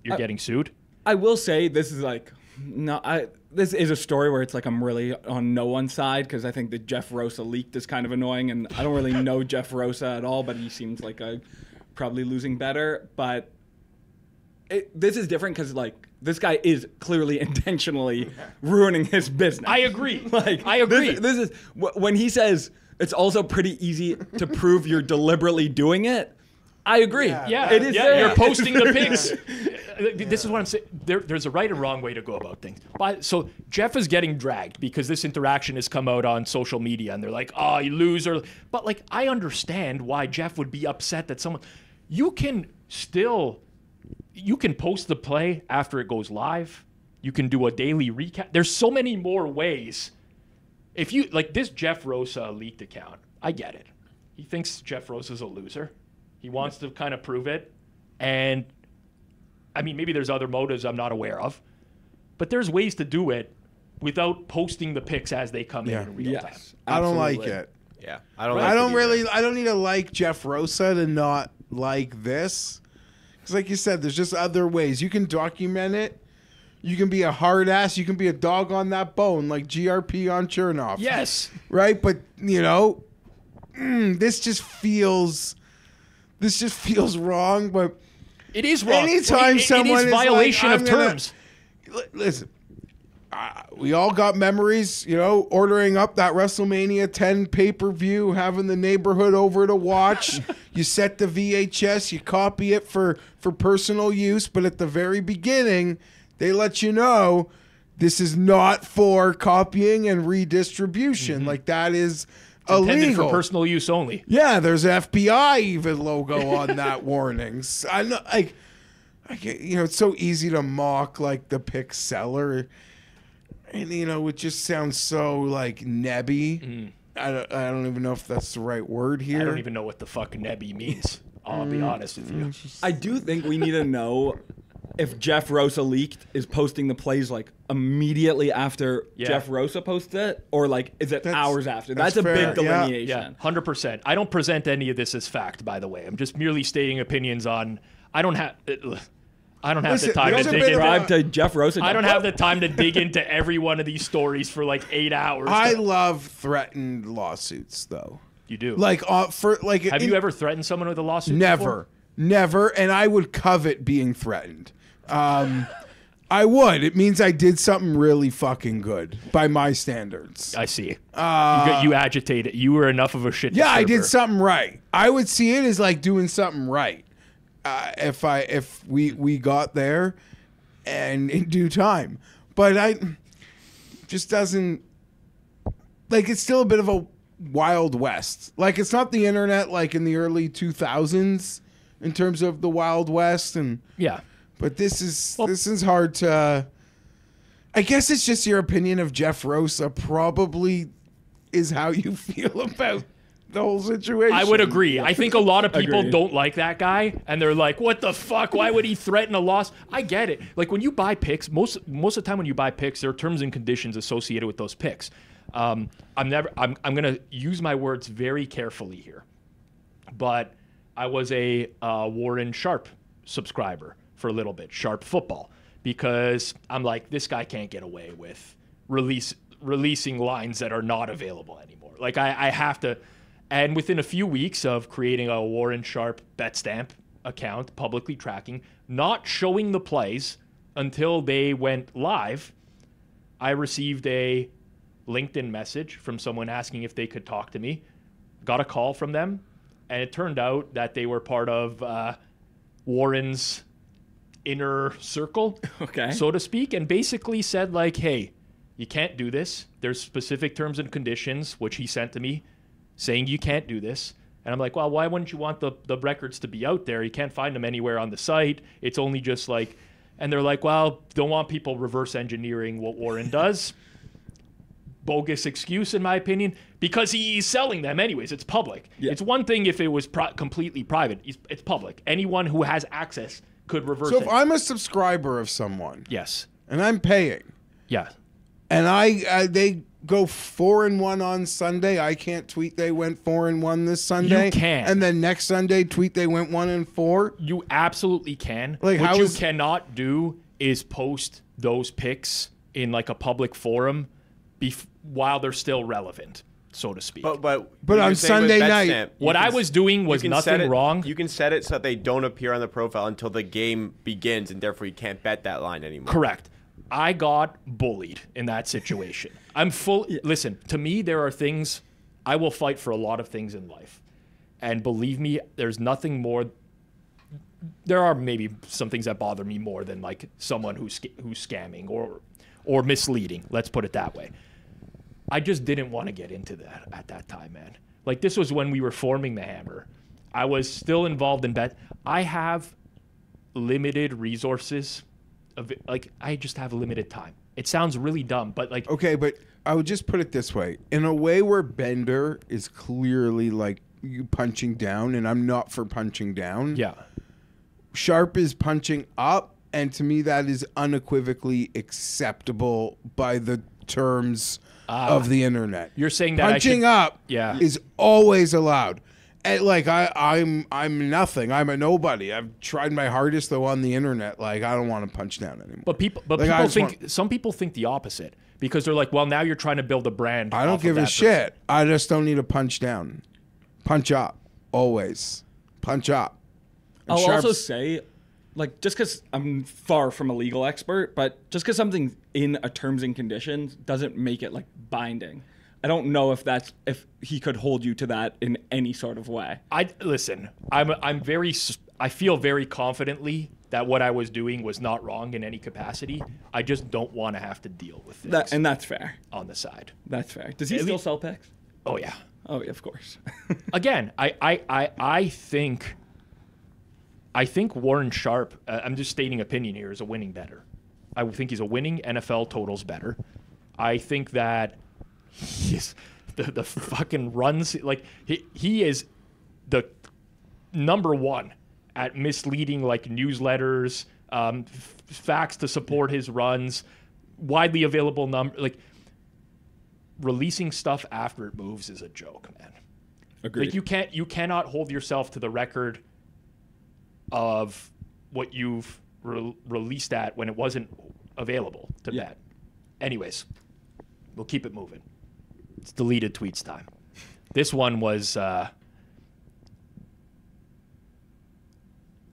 you're getting sued. I will say this is like this is a story where it's like I'm really on no one's side because I think the Jeff Rosa leaked is kind of annoying, and I don't really know Jeff Rosa at all, but he seems like a probably losing Bettor. But this is different because like this guy is clearly intentionally ruining his business. I agree. Like I agree. This is when he says it's also pretty easy to prove you're deliberately doing it. I agree. Yeah, it is. You're posting the pics. This is what I'm saying. There's a right and wrong way to go about things. So Jeff is getting dragged because this interaction has come out on social media, and they're like, "Oh, you loser." But like, I understand why Jeff would be upset that someone. You can post the play after it goes live. You can do a daily recap. There's so many more ways. If you like this Jeff Rosa leaked account, I get it. He thinks Jeff Rosa's a loser. He wants to kind of prove it. And, I mean, maybe there's other motives I'm not aware of. But there's ways to do it without posting the pics as they come in real time. I don't like it. Yeah, I don't need to like Jeff Rosa to not like this. Because like you said, there's just other ways. You can document it. You can be a hard ass. You can be a dog on that bone like GRP on Chernoff. Yes. Right? But, you know, this just feels wrong. But it is wrong. Anytime someone it is violation of terms. Listen. We all got memories, you know, ordering up that WrestleMania 10 pay-per-view, having the neighborhood over to watch. You set the VHS, you copy it for personal use, but at the very beginning, they let you know this is not for copying and redistribution. Mm-hmm. like that is intended illegal. For personal use only. Yeah, there's FBI even logo on that warnings. I know, you know, it's so easy to mock like the pick seller. And, you know, it just sounds so, like, nebby. I don't even know if that's the right word here. I don't even know what the fuck nebby means. I'll be honest with you. I do think we need to know if Jeff Rosa leaked is posting the plays, like, immediately after Jeff Rosa posts it, or, like, is it hours after? That's a fair. big delineation. Yeah, 100%. I don't present any of this as fact, by the way. I'm just merely stating opinions on... I don't have the time to dig to Jeff Rosa. I don't have the time to dig into every one of these stories for like 8 hours. I love threatened lawsuits, though. You do. Like, have you ever threatened someone with a lawsuit? Never. And I would covet being threatened. I would. It means I did something really fucking good by my standards. I see. You agitated. You were enough of a shit. Yeah, disturber. I did something right. I would see it as like doing something right. If we got there and in due time, but I just doesn't like, it's still a bit of a Wild West. Like, it's not the internet like in the early 2000s in terms of the Wild West. And but this is hard to, I guess it's just your opinion of Jeff Rosa probably is how you feel about the whole situation. I would agree. I think a lot of people don't like that guy, and they're like, "What the fuck? Why would he threaten a loss?" I get it. Like when you buy picks, most of the time when you buy picks, there are terms and conditions associated with those picks. I'm gonna use my words very carefully here, but I was a Warren Sharp subscriber for a little bit, Sharp Football, because I'm like, this guy can't get away with releasing lines that are not available anymore. Like I have to. And within a few weeks of creating a Warren Sharp Betstamp account, publicly tracking, not showing the plays until they went live, I received a LinkedIn message from someone asking if they could talk to me. Got a call from them, and it turned out that they were part of Warren's inner circle, so to speak, and basically said like, hey, you can't do this. There's specific terms and conditions, which he sent to me, saying you can't do this. And I'm like, well, why wouldn't you want the records to be out there? You can't find them anywhere on the site. It's only just like, and they're like, well, don't want people reverse engineering what Warren does. Bogus excuse, in my opinion, because he's selling them anyways. It's public. Yeah. It's one thing if it was completely private. It's public. Anyone who has access could reverse it. So if I'm a subscriber of someone, yes, and I'm paying, and they go 4-1 on Sunday, I can't tweet they went 4-1 this Sunday. You can, and then next Sunday tweet they went 1-4. You absolutely can. Like, what you cannot do is post those picks in like a public forum while they're still relevant, so to speak. But on Sunday night, what I was doing was nothing wrong. You can set it so that they don't appear on the profile until the game begins, and therefore you can't bet that line anymore. Correct. I got bullied in that situation. Listen, to me, there are things, I will fight for a lot of things in life. And believe me, there's nothing more. There are maybe some things that bother me more than like someone who's scamming or misleading. Let's put it that way. I just didn't want to get into that at that time, man. Like, this was when we were forming the Hammer. I was still involved in bet. I have limited resources. I just have limited time. It sounds really dumb, but like... Okay, but I would just put it this way. In a way where Bender is clearly like you punching down, and I'm not for punching down. Yeah. Sharp is punching up, and to me that is unequivocally acceptable by the terms of the internet. You're saying that punching up is always allowed. And like I'm nothing. I'm a nobody. I've tried my hardest though on the internet. Like, I don't want to punch down anymore. But some people think the opposite, because they're like, well, now you're trying to build a brand. I don't give a shit. I just don't need to punch down. Punch up. Always. Punch up. And I'll also say, like, just because I'm far from a legal expert, but just because something's in a terms and conditions doesn't make it like binding. I don't know if he could hold you to that in any sort of way. I feel very confidently that what I was doing was not wrong in any capacity. I just don't want to have to deal with this. And that's fair. On the side. That's fair. Does he still sell picks? Oh yeah. Oh yeah, of course. Again, I think Warren Sharp, I'm just stating opinion here, is a winning bettor. I think he's a winning NFL totals bettor. I think that he's the fucking runs, like he is the number one at misleading like newsletters, facts to support his runs, widely available number, like releasing stuff after it moves is a joke, man. Agreed. Like you cannot hold yourself to the record of what you've released at when it wasn't available to bet. Anyways, we'll keep it moving. It's deleted tweets time. This one was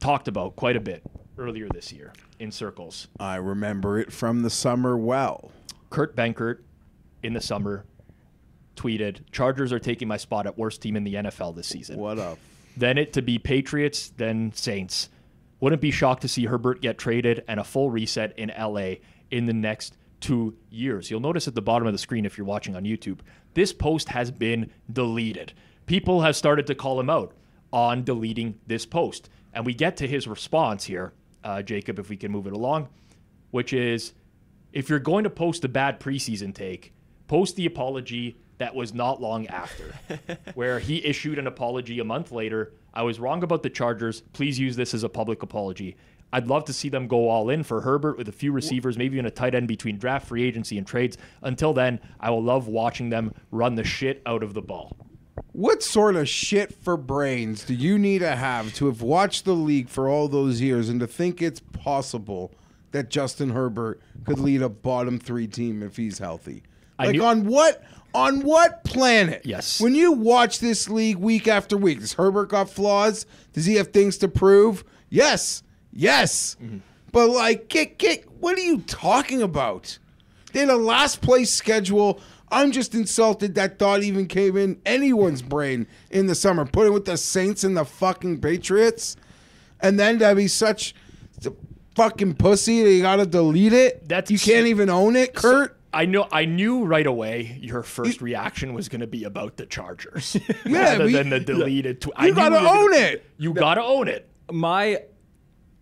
talked about quite a bit earlier this year in circles. I remember it from the summer well. Kurt Benkert in the summer tweeted, "Chargers are taking my spot at worst team in the NFL this season. What up? Then it to be Patriots, then Saints. Wouldn't be shocked to see Herbert get traded and a full reset in LA in the next 2 years." You'll notice at the bottom of the screen, if you're watching on YouTube, this post has been deleted. People have started to call him out on deleting this post. And we get to his response here, Jacob, if we can move it along, which is, if you're going to post a bad preseason take, post the apology that was not long after, where he issued an apology a month later. "I was wrong about the Chargers. Please use this as a public apology. I'd love to see them go all in for Herbert with a few receivers, maybe even a tight end between draft, free agency, and trades. Until then, I will love watching them run the shit out of the ball." What sort of shit for brains do you need to have watched the league for all those years and to think it's possible that Justin Herbert could lead a bottom 3 team if he's healthy? On what planet? Yes. When you watch this league week after week, does Herbert got flaws? Does he have things to prove? Yes. Mm-hmm. But what are you talking about? They had a last place schedule. I'm just insulted that thought even came in anyone's brain in the summer. Put it with the Saints and the fucking Patriots. And then to be such a fucking pussy that you got to delete it. You can't even own it, Kurt. I knew right away your first reaction was going to be about the Chargers. Rather than the deleted tweet. You got to own it. You got to own it.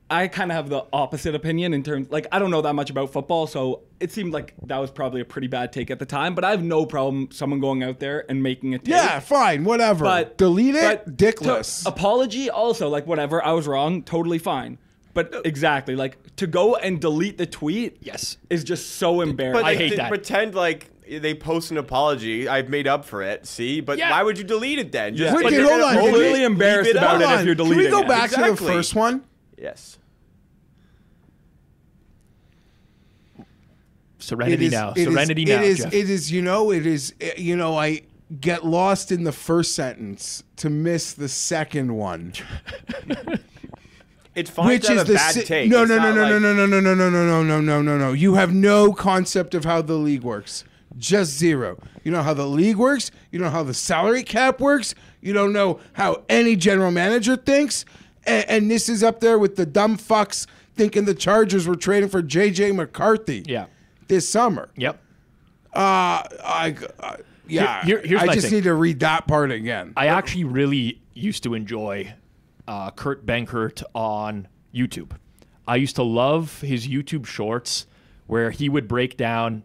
I kind of have the opposite opinion in terms, like, I don't know that much about football, so it seemed like that was probably a pretty bad take at the time, but I have no problem someone going out there and making a take. Yeah, fine, whatever. But delete it, dickless. Apology, also, like, whatever, I was wrong, totally fine. But exactly, like, to go and delete the tweet is just so embarrassing. But I hate that. Pretend like they post an apology. I've made up for it. See, but why would you delete it then? Just hold on. I'm really embarrassed about it if you're deleting it. Can we go back to the first one? Yes. Serenity now. Serenity now, Jeff. It is, I get lost in the first sentence to miss the second one. It's fine to have a bad take. No. You have no concept of how the league works. Just zero. You know how the league works. You know how the salary cap works. You don't know how any general manager thinks. And this is up there with the dumb fucks thinking the Chargers were trading for J.J. McCarthy. Yeah. This summer. Yep. I just need to read that part again. I actually really used to enjoy Kurt Benkert on YouTube. I used to love his YouTube shorts where he would break down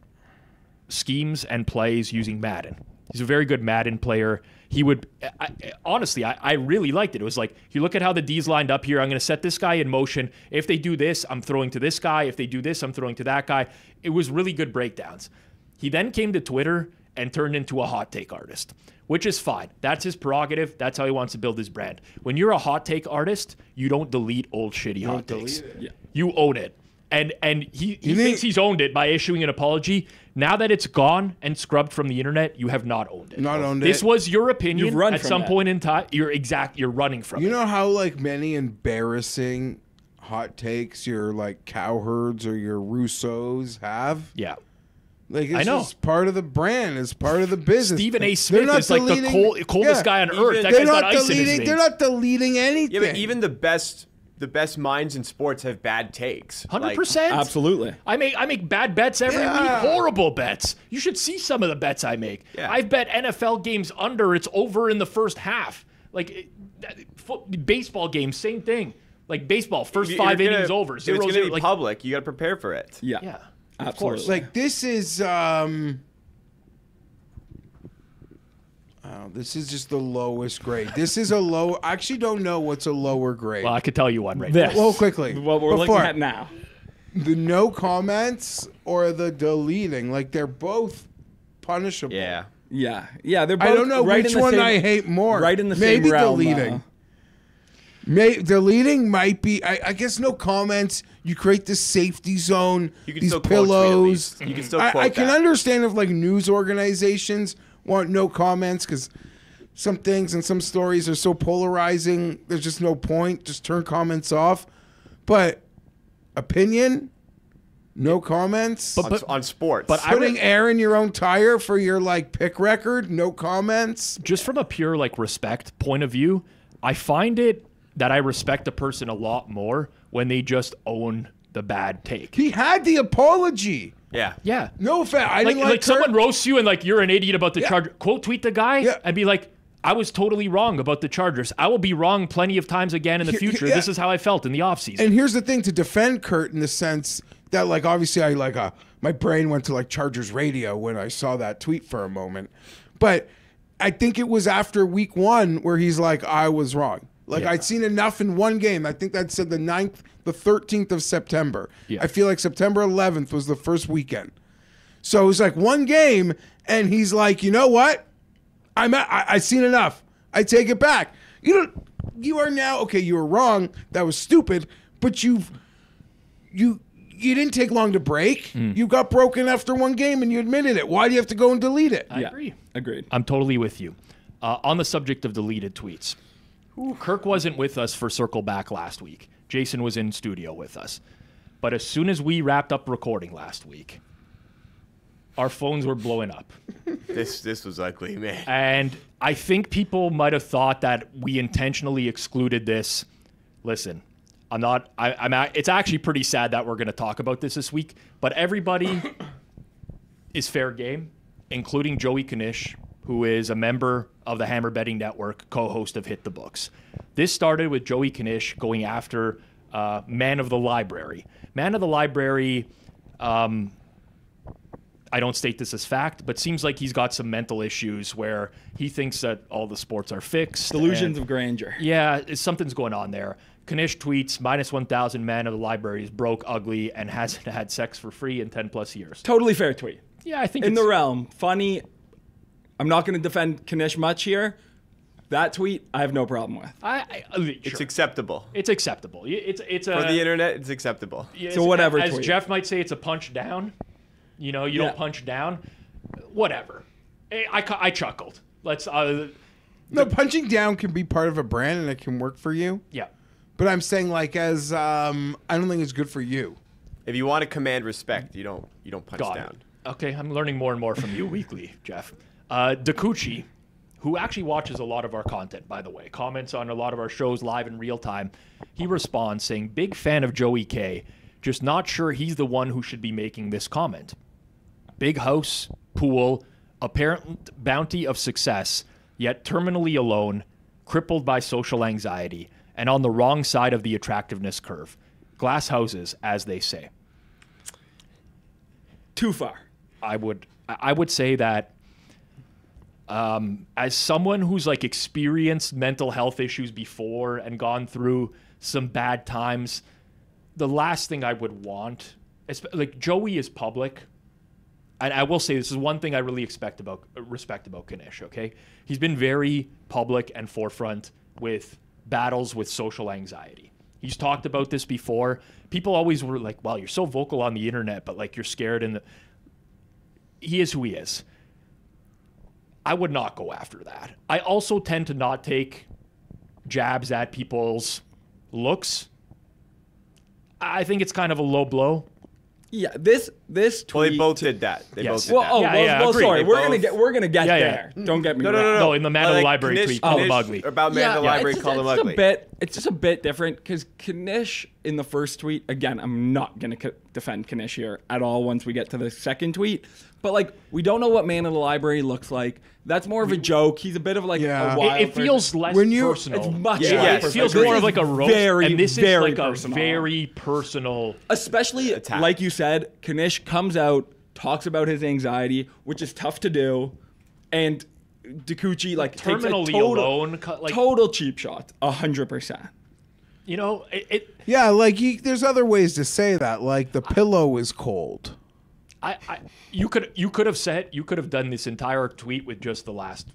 schemes and plays using Madden. He's a very good Madden player. He would, honestly, I really liked it. It was like, you look at how the D's lined up here. I'm going to set this guy in motion. If they do this, I'm throwing to this guy. If they do this, I'm throwing to that guy. It was really good breakdowns. He then came to Twitter and turned into a hot take artist, which is fine. That's his prerogative. That's how he wants to build his brand. When you're a hot take artist, you don't delete old shitty hot takes. You own it. And he thinks he's owned it by issuing an apology. Now that it's gone and scrubbed from the internet, you have not owned it. This was your opinion. You've run at from some that. point in time. You're running from it. You know how many embarrassing hot takes your Cowherds or your Rousseaus have? Yeah. It's just part of the brand. It's part of the business. Stephen A. Smith is the coldest guy on earth. That guy's got ice in his veins. They're not deleting anything. Yeah, but even the best minds in sports have bad takes. 100%. Absolutely. I make bad bets every week. Horrible bets. You should see some of the bets I make. Yeah. I've bet NFL games under. It's over in the first half. Baseball games, same thing. Baseball, first 5 innings over. 0-0. It's going to be public. You got to prepare for it. Yeah. Absolutely. Of course. This is this is just the lowest grade. This is a low. I actually don't know what's a lower grade. Well, I could tell you one right now. Well, quickly. What we're looking at now. The no comments or the deleting, they're both punishable. Yeah. Yeah. They're both I don't know right which in the one same, I hate more. Right in the Maybe same realm. Deleting. Deleting might be. I guess no comments. You create this safety zone. You can these still quote tweet at pillows. least. You can still quote I can that. understand if news organizations want no comments because some things and some stories are so polarizing. There's just no point. Just turn comments off. But opinion, no comments. on sports. But Putting air in your own tire for your pick record, no comments. just from a pure respect point of view, I find it that I respect a person a lot more when they just own the bad take. He had the apology. yeah. Yeah. No offense. I didn't like someone Kurt. roasts you and you're an idiot about the Chargers. Quote tweet the guy and be like, I was totally wrong about the Chargers. I will be wrong plenty of times again in the future. yeah. This is how I felt in the offseason. And here's the thing, to defend Kurt in the sense that obviously I my brain went to Chargers radio when I saw that tweet for a moment. But I think it was after week 1 where he's I was wrong. I'd seen enough in one game. I think that said the 13th of September. Yeah. I feel like September 11th was the first weekend. So it was one game, and he's you know what? I've seen enough. I take it back. You are now, okay, you were wrong. That was stupid. But you didn't take long to break. You got broken after one game, and you admitted it. Why do you have to go and delete it? I agree. Agreed. I'm totally with you. On the subject of deleted tweets, Kirk wasn't with us for Circle Back last week. Jason was in studio with us. But as soon as we wrapped up recording last week, our phones were blowing up. This was ugly, man. And I think people might have thought that we intentionally excluded this. Listen, it's actually pretty sad that we're going to talk about this week, but everybody is fair game, including Joey Knish, who is a member of the Hammer Betting Network, co-host of Hit the Books. This started with Joey Knish going after Man of the Library. Man of the Library, I don't state this as fact, but seems like he's got some mental issues where he thinks that all the sports are fixed. Delusions of grandeur. Yeah, something's going on there. Knish tweets, -1,000 Man of the Library is broke, ugly, and hasn't had sex for free in 10+ years. Totally fair tweet. Yeah, I think In the realm. Funny. I'm not going to defend Knish much here. That tweet, I have no problem with. It's acceptable. It's acceptable. It's For the internet, it's acceptable. Yeah, So whatever As tweet. Jeff might say, it's a punch down. You know, you don't punch down. Whatever. I chuckled. Let's. No, punching down can be part of a brand and it can work for you. Yeah. But I'm saying, like, as I don't think it's good for you. If you want to command respect, you don't punch Got down. it. Okay, I'm learning more and more from you weekly, Jeff. Dakuchi, who actually watches a lot of our content, by the way, comments on a lot of our shows live in real time. He responds saying, big fan of Joey K, just not sure he's the one who should be making this comment. Big house, pool, apparent bounty of success, yet terminally alone, crippled by social anxiety, and on the wrong side of the attractiveness curve. Glass houses, as they say. Too far. I would say that as someone who's like experienced mental health issues before and gone through some bad times, the last thing I would want, like Joey is public, and I will say this is one thing I really respect about Knish, okay? He's been very public and forefront with battles with social anxiety. He's talked about this before. People always were like, wow, you're so vocal on the internet, but like you're scared. And he is who he is. I would not go after that. I also tend to not take jabs at people's looks. I think it's kind of a low blow. Yeah, this tweet. Well, they both did that. They Yes. both did that. agreed. Sorry, They we're both- gonna get Yeah, yeah. there. Don't get me wrong. No, in the Man of the Library Knish- tweet, call him Knish ugly. About Man of the Library, call him ugly. It's just a bit different because Knish in the first tweet. Again, I'm not gonna defend Knish here at all. Once we get to the second tweet, but like we don't know what Man of the Library looks like. That's more of a joke. He's a bit of like Yeah. a wild. It feels less personal. It's much. Yeah, less it feels personal. more This of like a roast, very, and this is very like personal. a very personal. Especially attack. like you said, Knish comes out, talks about his anxiety, which is tough to do, and Dakuchi like takes a Terminally alone, like total cheap shot, 100%. you know, Yeah, like there's other ways to say that. Like the pillow is cold. you could have done this entire tweet with just the last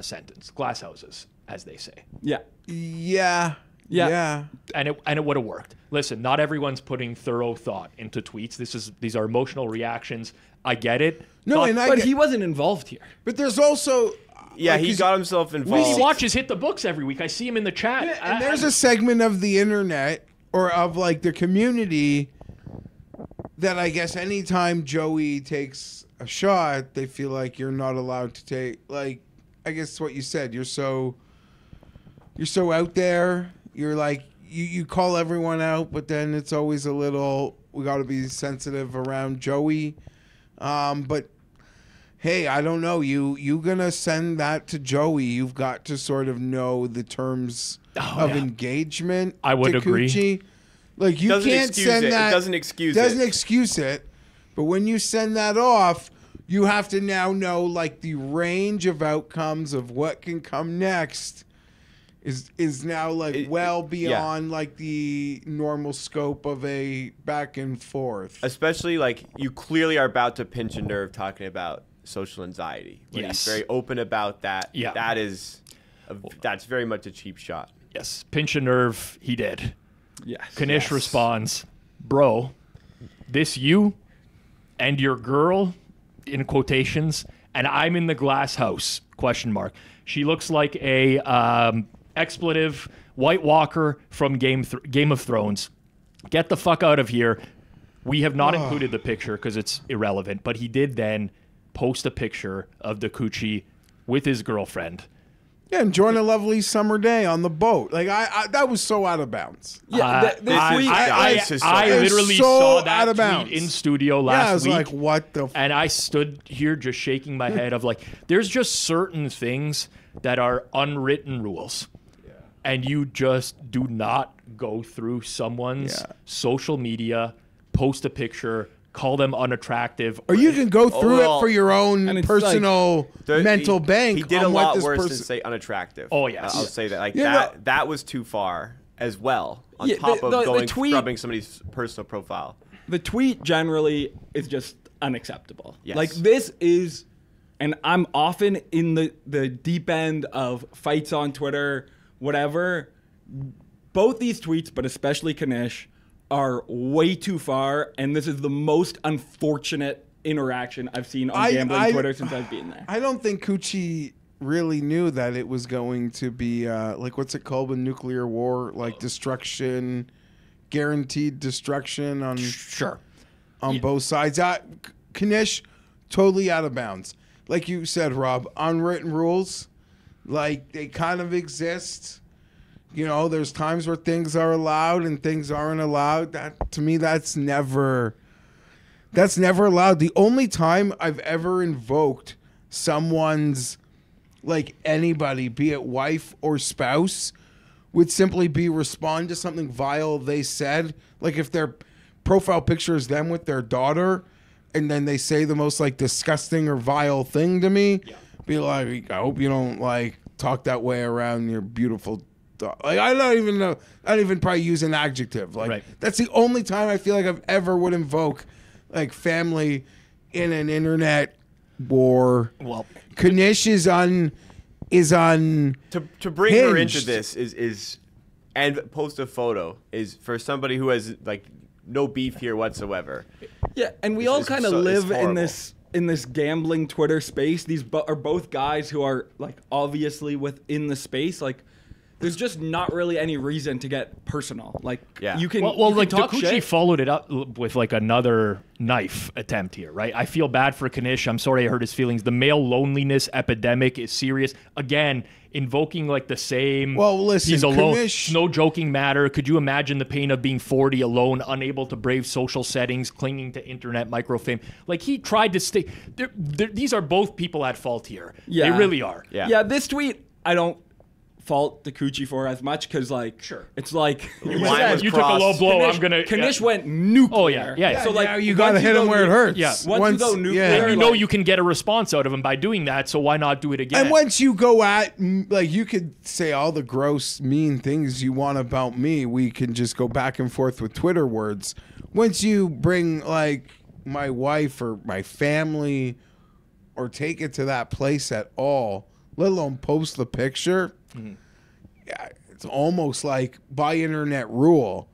sentence, glass houses, as they say, Yeah. Yeah. Yeah. and it would have worked. Listen, not everyone's putting thorough thought into tweets. These are emotional reactions. I get it. No, and But he wasn't involved here. But there's also Yeah, he 'cause got himself he involved. watches Hit the Books every week. I see him in the chat. and there's a segment of the internet or of like the community that I guess anytime Joey takes a shot, they feel like you're not allowed to take. Like I guess what you said, you're so out there. You're like you call everyone out, but then it's always a little. We got to be sensitive around Joey. But hey, I don't know. You gonna send that to Joey? You've got to sort of know the terms of engagement. I would agree. Takuchi. Like you Doesn't can't excuse send it. that. It doesn't excuse Doesn't it. excuse it. But when you send that off, you have to now know like the range of outcomes of what can come next. Is now like well beyond like the normal scope of a back and forth. Especially like you clearly are about to pinch a nerve talking about social anxiety. When Yes. He's very open about that. Yeah. That's very much a cheap shot. Yes, pinch a nerve. He did. Yes. Knish responds, bro, this you and your girl, in quotations, and I'm in the glass house, question mark. She looks like a expletive White Walker from Game of Thrones. Get the fuck out of here. We have not included the picture because it's irrelevant, but he did then post a picture of Dakuchi with his girlfriend. Yeah, enjoying a lovely summer day on the boat. Like I that was so out of bounds. Yeah. I It's literally so saw out that of tweet bounds. in studio Yeah, I last was week. like, what the? And I stood here just shaking my head of like, there's just certain things that are unwritten rules. And you just do not go through someone's social media, post a picture, call them unattractive. Or you can go through well, it for your own and it's personal There- mental bank. He did on a what lot this worse person. than say unattractive. Oh, yes. I'll say that. Like Yeah, that was too far as well. On Yeah, top of the going tweet- scrubbing somebody's personal profile. The tweet generally is just unacceptable. Yes. Like this is, and I'm often in the deep end of fights on Twitter, whatever. Both these tweets, but especially Knish, are way too far, and this is the most unfortunate interaction I've seen on gambling Twitter since I've been there. I don't think Coochie really knew that it was going to be like, what's it called in nuclear war, like destruction, guaranteed destruction on both sides. Knish, totally out of bounds. Like you said, Rob, unwritten rules, like they kind of exist. You know, there's times where things are allowed and things aren't allowed. That, to me, that's never allowed. The only time I've ever invoked someone's, like anybody, be it wife or spouse, would simply be respond to something vile they said. Like if their profile picture is them with their daughter and then they say the most like disgusting or vile thing to me, be like, I hope you don't like talk that way around your beautiful daughter. Like I don't even know. I don't even probably use an adjective. Like that's the only time I feel like I've ever would invoke like family in an internet war. Well, Knish is on to bring her into this is and post a photo is for somebody who has like no beef here whatsoever. Yeah, and we all kind of live in this gambling Twitter space. These are both guys who are like obviously within the space. Like, there's just not really any reason to get personal. Like, you can like talk Takuchi shit. followed it up with like another knife attempt here, right? I feel bad for Knish. I'm sorry I hurt his feelings. The male loneliness epidemic is serious. Again, invoking like the same. Well, listen, he's alone. Knish, No joking matter. Could you imagine the pain of being 40 alone, unable to brave social settings, clinging to internet microfame? Like he tried to stay. These are both people at fault here. Yeah. They really are. Yeah. This tweet, I don't fault the Coochie for as much because like it's like you took a low blow. Knish went nuclear. Oh yeah. So like you gotta hit him where it hurts. Yeah. Once you go nuclear, and you know you can get a response out of him by doing that. So why not do it again? And once you go at, like, you could say all the gross, mean things you want about me. We can just go back and forth with Twitter words. Once you bring like my wife or my family, or take it to that place at all, let alone post the picture. Yeah, it's almost like by internet rule,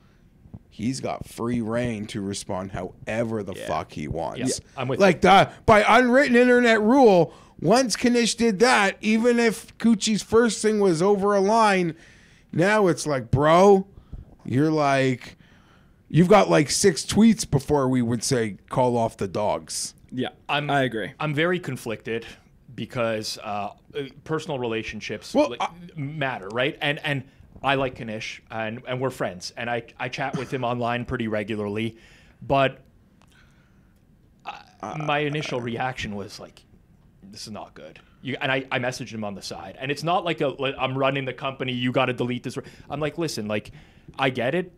he's got free reign to respond however the fuck he wants. Yeah, I'm with like you. By unwritten internet rule, once Knish did that, even if Coochie's first thing was over a line, now it's like, bro, you're like, you've got like 6 tweets before we would say call off the dogs. Yeah, I agree. I'm very conflicted because personal relationships matter, right? And I like Knish, and we're friends, and I chat with him online pretty regularly, but my initial reaction was like, this is not good. And I messaged him on the side, and it's not like I'm running the company, you got to delete this. I'm like, listen, like, I get it.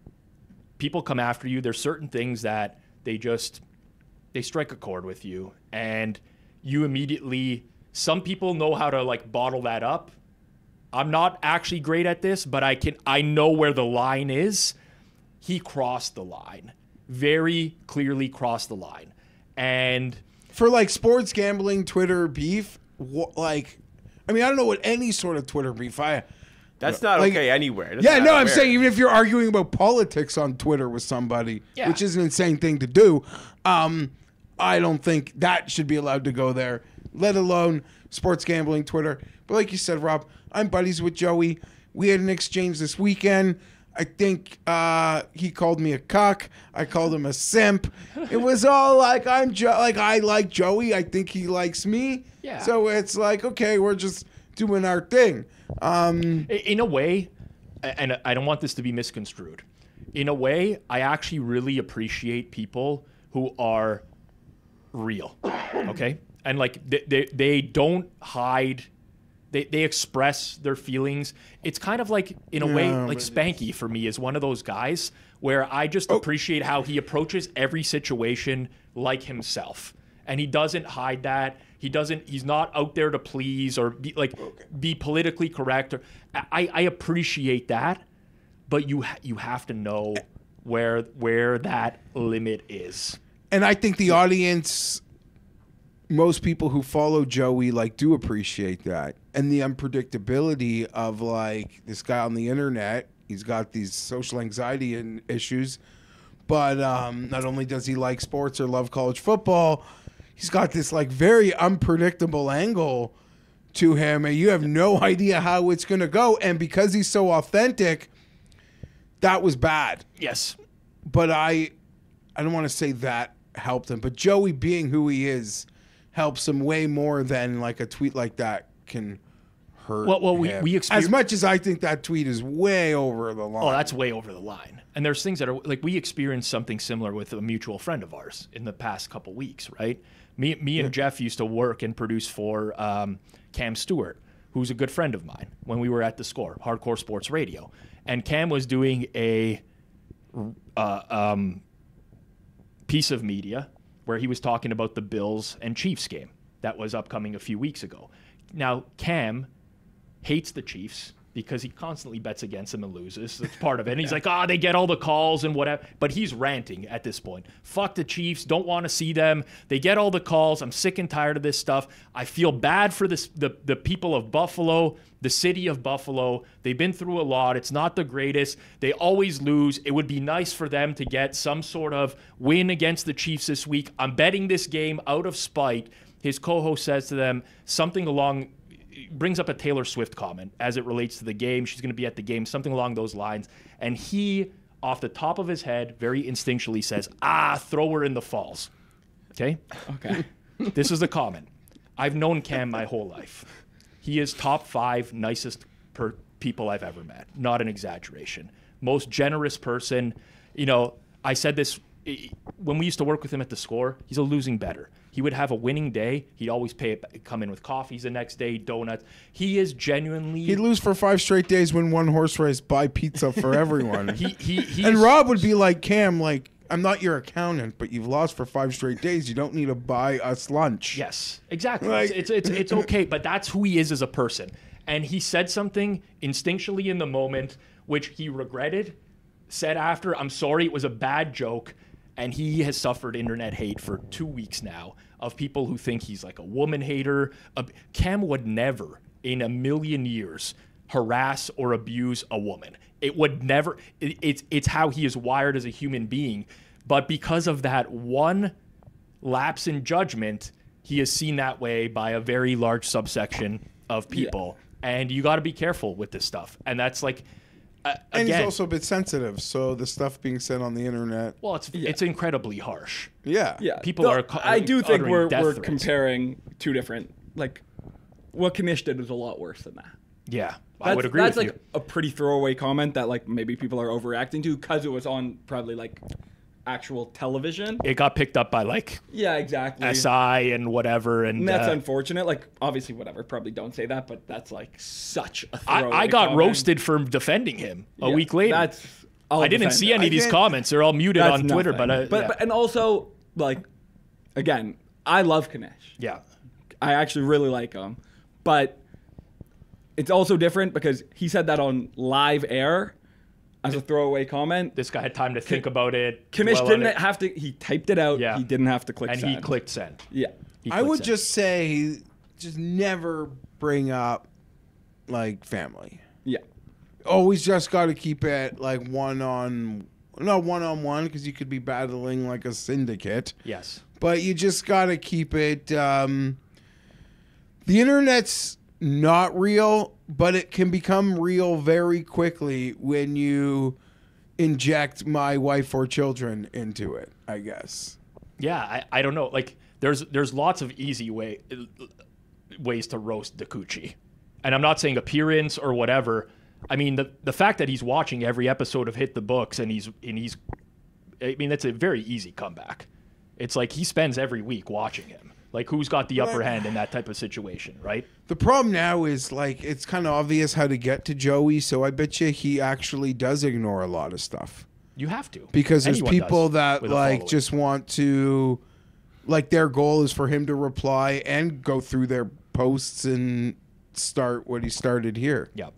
People come after you. There's certain things that they strike a chord with you, and you immediately. Some people know how to like bottle that up. I'm not actually great at this, but I know where the line is. He crossed the line. Very clearly crossed the line. And for like sports gambling Twitter beef, like, I mean, I don't know what any sort of Twitter beef that's not like, okay anywhere. I'm saying even if you're arguing about politics on Twitter with somebody, which is an insane thing to do, I don't think that should be allowed to go there, let alone sports gambling Twitter. But like you said, Rob, I'm buddies with Joey. We had an exchange this weekend. I think he called me a cuck. I called him a simp. It was all like I like Joey. I think he likes me. Yeah. So it's like, okay, we're just doing our thing. In a way, and I don't want this to be misconstrued, in a way, I actually really appreciate people who are real, okay? And like they don't hide, they express their feelings. It's kind of like, in a way, like Spanky for me is one of those guys where I just appreciate how he approaches every situation like himself. And he doesn't hide that. He's not out there to please or be politically correct. I appreciate that, but you have to know where that limit is. And I think the audience, most people who follow Joey, like, do appreciate that. And the unpredictability of, like, this guy on the internet, he's got these social anxiety issues, but not only does he like sports or love college football, he's got this like very unpredictable angle to him, and you have no idea how it's going to go. And because he's so authentic, that was bad. Yes. But I don't want to say that helped him, but Joey being who he is helps him way more than like a tweet like that can hurt him. We as much as I think that tweet is way over the line. Oh, that's way over the line. And there's things that are like, we experienced something similar with a mutual friend of ours in the past couple weeks, right? Me and Jeff used to work and produce for Cam Stewart, who's a good friend of mine, when we were at The Score, Hardcore Sports Radio. And Cam was doing a piece of media where he was talking about the Bills and Chiefs game that was upcoming a few weeks ago. Now, Cam hates the Chiefs because he constantly bets against them and loses. That's part of it. And he's like, they get all the calls and whatever. But he's ranting at this point. Fuck the Chiefs. Don't want to see them. They get all the calls. I'm sick and tired of this stuff. I feel bad for the people of Buffalo, the city of Buffalo. They've been through a lot. It's not the greatest. They always lose. It would be nice for them to get some sort of win against the Chiefs this week. I'm betting this game out of spite. His co-host says to them something along, brings up a Taylor Swift comment as it relates to the game. She's going to be at the game, something along those lines. And he, off the top of his head, very instinctually says, throw her in the falls. Okay? Okay. This is the comment. I've known Cam my whole life. He is top 5 nicest people I've ever met. Not an exaggeration. Most generous person. You know, I said this when we used to work with him at The Score. He's a losing bettor. He would have a winning day. He'd always come in with coffees the next day, donuts. He is genuinely... He'd lose for 5 straight days, win 1 horse race, buy pizza for everyone. And Rob would be like, Cam, like, I'm not your accountant, but you've lost for 5 straight days. You don't need to buy us lunch. Yes, exactly. Like, it's okay, but that's who he is as a person. And he said something instinctually in the moment, which he regretted, said after, I'm sorry, it was a bad joke. And he has suffered internet hate for 2 weeks now of people who think he's like a woman hater. Cam would never in a million years harass or abuse a woman. It would never. It's how he is wired as a human being. But because of that one lapse in judgment, he is seen that way by a very large subsection of people. Yeah. And you got to be careful with this stuff. And that's like... and he's also a bit sensitive, so the stuff being said on the internet. Well, it's incredibly harsh. Yeah. People are. I do think we're threats. comparing 2 different. Like, what Knish did was a lot worse than that. Yeah, I would agree with you. That's like a pretty throwaway comment that like maybe people are overreacting to because it was on probably like actual television. It got picked up by like exactly SI and whatever, and that's unfortunate. Like obviously, whatever. Probably don't say that, but that's like such a throwaway I got comment. roasted for defending him a week later. I didn't see any of these comments. They're all muted on Twitter, but and also like again, I love Knish. Yeah, I actually really like him, but it's also different because he said that on live air. As a throwaway comment. This guy had time to think about it. Knish didn't have to. He typed it out. Yeah. He didn't have to click send. And he clicked send. Yeah. I would just say, just never bring up, like, family. Yeah. Always just got to keep it, like, one-on-one, because you could be battling, like, a syndicate. Yes. But you just got to keep it, the internet's not real, but it can become real very quickly when you inject my wife or children into it, I guess. Yeah, I don't know. Like, there's lots of easy ways to roast the coochie. And I'm not saying appearance or whatever. I mean, the fact that he's watching every episode of Hit the Books and he's I mean, that's a very easy comeback. It's like he spends every week watching him. Like, who's got the upper hand in that type of situation, right? The problem now is, like, it's kind of obvious how to get to Joey, so I bet you he actually does ignore a lot of stuff. You have to. Because there's people that, like, just want to, like, their goal is for him to reply and go through their posts and start what he started here. Yep.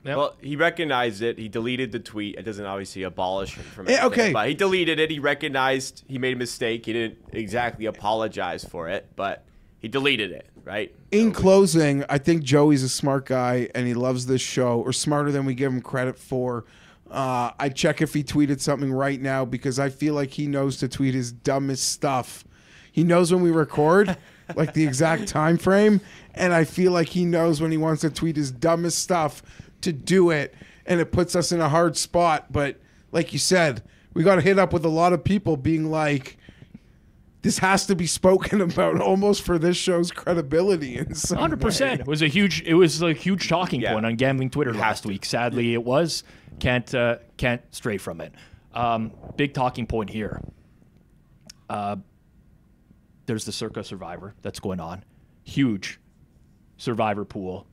Well, he recognized it. He deleted the tweet. It doesn't obviously abolish him from it. Okay. But he deleted it. He recognized he made a mistake. He didn't exactly apologize for it, but he deleted it, right? In closing, I think Joey's a smart guy, and he loves this show, or smarter than we give him credit for. I'd check if he tweeted something right now, because I feel like he knows to tweet his dumbest stuff. He knows when we record, like the exact time frame, and I feel like he knows when he wants to tweet his dumbest stuff to do it, and it puts us in a hard spot. But like you said, we got to hit up with a lot of people being like, this has to be spoken about almost for this show's credibility in some 100%. way. It was a huge talking point on gambling Twitter last week. Sadly, it was. Can't stray from it. Big talking point here. There's the Circa Survivor that's going on. Huge Survivor pool.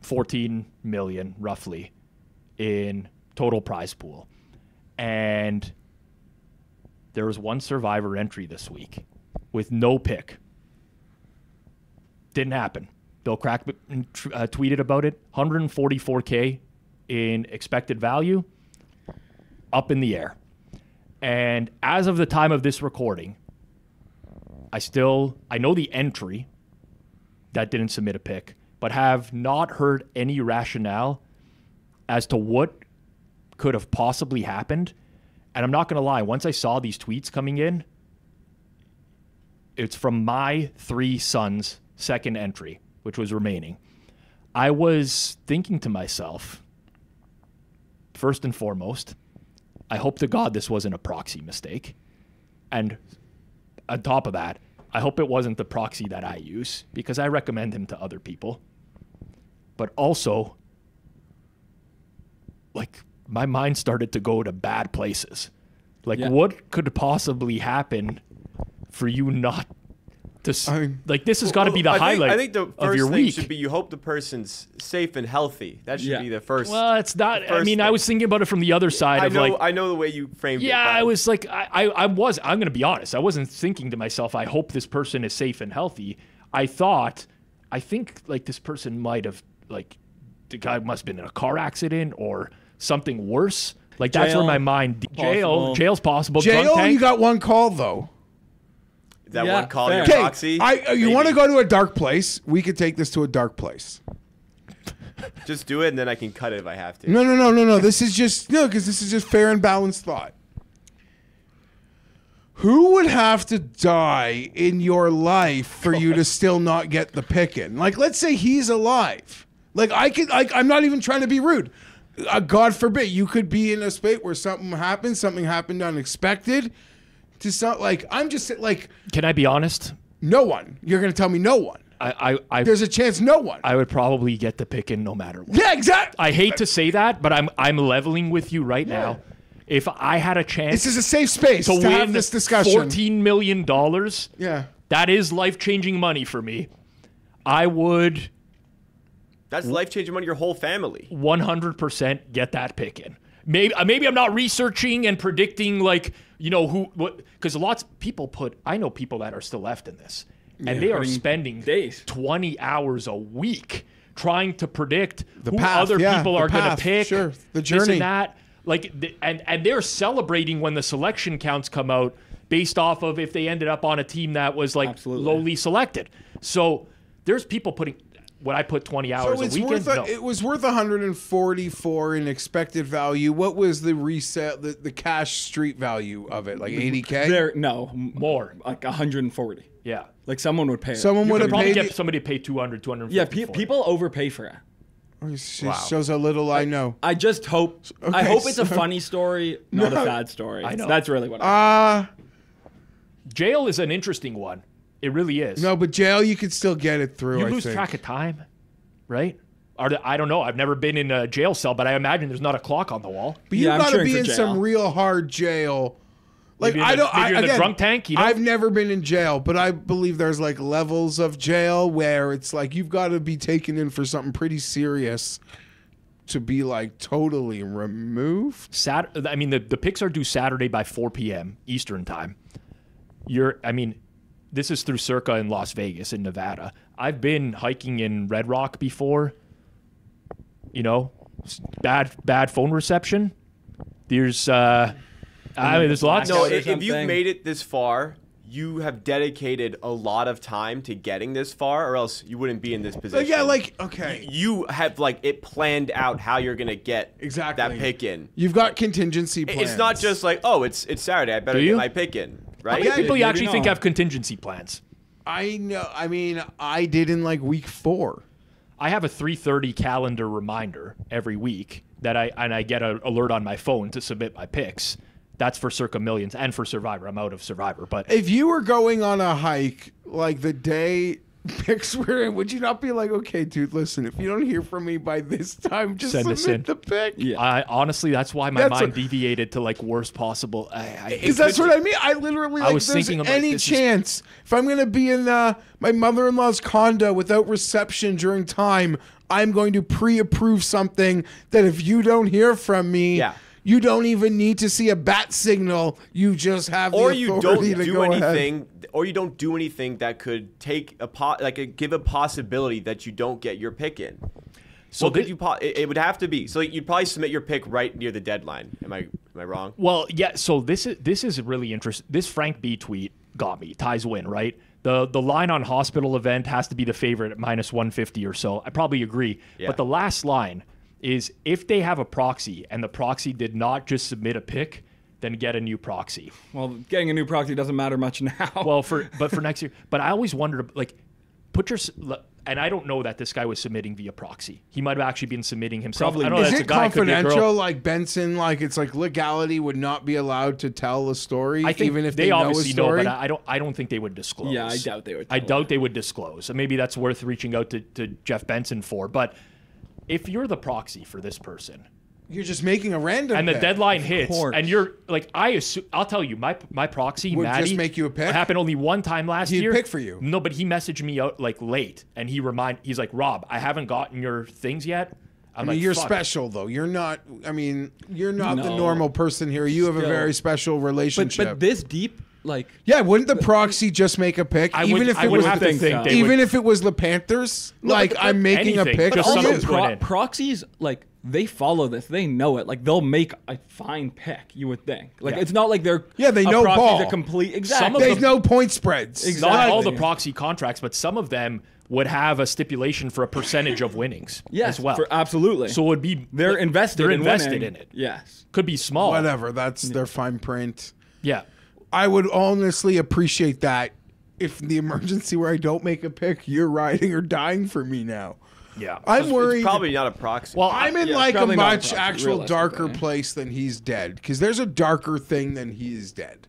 14 million roughly in total prize pool. And there was one Survivor entry this week with no pick. Didn't happen. Bill Crack tweeted about it. 144K in expected value, up in the air. And as of the time of this recording, I know the entry that didn't submit a pick, but have not heard any rationale as to what could have possibly happened. And I'm not going to lie, once I saw these tweets coming in, it's from my 3 sons' second entry, which was remaining. I was thinking to myself, first and foremost, I hope to God this wasn't a proxy mistake. And on top of that, I hope it wasn't the proxy that I use, because I recommend him to other people. But also, like, my mind started to go to bad places. Like, what could possibly happen for you not to... like, this has got to be the highlight I think the of first your thing week. should be you hope the person's safe and healthy. That should be the first. Well, it's not... I mean, thing. I was thinking about it from the other side I know the way you framed it. Yeah, I was like... I'm going to be honest. I wasn't thinking to myself, I hope this person is safe and healthy. I think, like, this person might have, like, the guy must have been in a car accident or something worse. Like, that's where my mind... Jail's possible. Drunk Jail, tank. you got one call, though. That one call your Okay, proxy. you want to go to a dark place? We could take this to a dark place. Just do it, and then I can cut it if I have to. No. This is just because this is just fair and balanced thought. Who would have to die in your life for you to still not get the pick-in? Like, let's say he's alive. Like, I'm not even trying to be rude. God forbid, you could be in a space where something happened unexpected. Just not like, I'm just like... Can I be honest? No one. You're going to tell me no one. There's a chance no one. I would probably get the pick in no matter what. Yeah, exactly. I hate to say that, but I'm leveling with you right now. If I had a chance... This is a safe space to win have this discussion. $14 million, that is life-changing money for me. I would... That's life-changing money, your whole family. 100% get that pick in. Maybe I'm not researching and predicting, like, you know, because I know people that are still left in this, and they are spending days, 20 hours a week trying to predict who other people are going to pick, the journey, this and that. Like, and they're celebrating when the selection counts come out based off of if they ended up on a team that was like lowly selected. So there's people putting. Would I put 20 hours a weekend? No. It was worth 144 in expected value. What was the resale, the cash street value of it? Like 80K? No, more. Like 140. Yeah. Like someone would pay. Someone would have probably paid. get somebody to pay 200, 250. Yeah, people overpay for it. Shows how little I know. I just hope. Okay, I hope it's a funny story, not a sad story. I know. That's really what. Jail is an interesting one. It really is. No, but jail, you could still get it through. You lose track of time, right? I don't know. I've never been in a jail cell, but I imagine there's not a clock on the wall. But you got to be in some real hard jail. Like, maybe in the drunk tank. You know? I've never been in jail, but I believe there's like levels of jail where it's like you've got to be taken in for something pretty serious to be like totally removed. The picks are due Saturday by 4 p.m. Eastern time. This is through Circa in Las Vegas in Nevada. I've been hiking in Red Rock before. You know, bad phone reception. There's lots. No, if you've made it this far, you have dedicated a lot of time to getting this far, or else you wouldn't be in this position. Okay. You have it planned out how you're gonna get that pick in. You've got contingency plans. It's not just like, oh, it's Saturday. I better get my pick in. right? How many people you maybe actually think not. have contingency plans? I know. I mean, I did in like week 4. I have a 3:30 calendar reminder every week that I get an alert on my phone to submit my picks. That's for Circa Millions and for Survivor. I'm out of Survivor, but If you were going on a hike like the day picks were in, would you not be like, okay, dude, listen, if you don't hear from me by this time, just Send us submit in. the pick? Yeah. I honestly, that's why my That's mind what- deviated to like worst possible. I hate Because that's what I mean. I literally, I like, was if there's thinking of, like, any this is- chance, if I'm going to be in my mother-in-law's condo without reception during time, I'm going to pre-approve something that if you don't hear from me, Yeah. you don't even need to see a bat signal. You just have the Or you don't authority to do go ahead. anything, or you don't do anything that could take give a possibility that you don't get your pick in. So What could you? It would have to be. So you'd probably submit your pick right near the deadline. Am I wrong? Well, yeah. So this is really interesting. This Frank B tweet got me. Ties win, right? The line on hospital event has to be the favorite at minus 150 or so. I probably agree. Yeah. But the last line is if they have a proxy and the proxy did not just submit a pick, then get a new proxy. Well, getting a new proxy doesn't matter much now. Well, for next year. But I always wondered, like, and I don't know that this guy was submitting via proxy. He might have actually been submitting himself. Probably. I don't know Is that's it a guy, could be a girl. confidential? Like Benson, like it's like legality would not be allowed to tell a story, I think even if they they know a obviously know, story. but I don't think they would disclose. Yeah, I doubt they would I tell doubt they would disclose. So maybe that's worth reaching out to Jeff Benson for. But if you're the proxy for this person You're just making a random and the pick. deadline hits course. and you're like, I'll tell you, my proxy, Would Maddie, just make you a pick? happened only one time last He'd year. pick for you. No, but he messaged me out like late and he's like, Rob, I haven't gotten your things yet. I mean, you're special though. You're not. I mean, you're not the No. normal person here. You have a Still. very special relationship. but this deep, like, yeah, wouldn't the proxy just make a pick, I even would, if I it would was have to think think so. they even would, if it was the Panthers? Like but I'm making anything, a pick. just for something you. to put in. proxies, like, they follow this. They know it. Like, they'll make a fine pick, you would think. Like, Yeah. it's not like they're Yeah, they a know proxy's ball. a complete Some exactly. of There's them- no point spreads. Exactly. not all the Exactly. proxy contracts, but some of them would have a stipulation for a percentage of winnings yes, as well. absolutely. So it would be they're invested. They're in invested winning. in it. Yes. Could be small. Whatever. That's their fine print. Yeah. I would honestly appreciate that if in the emergency where I don't make a pick, you're riding or dying for me now. Yeah. I'm worried. It's probably not a proxy. Well, I'm in Yeah, like a probably not a much proxy, actual darker realistically. place than he's dead because there's a darker thing than he is dead.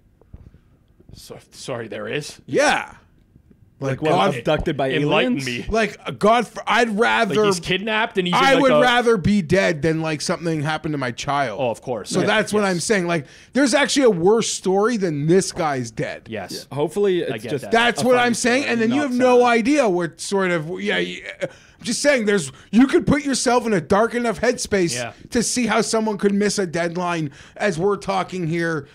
sorry, there is. Yeah. Like What, God, abducted by Enlighten aliens? me. like God, I'd rather. Like he's kidnapped and he's I in like would a, rather be dead than like something happened to my child. Oh, of course. So Yeah. that's what Yes. I'm saying. Like, there's actually a worse story than this guy's dead. Yes. Hopefully, it's get just that. That's a what funny I'm saying. story, And then you not have no sad. idea what sort of I'm just saying you could put yourself in a dark enough headspace Yeah. to see how someone could miss a deadline as we're talking here.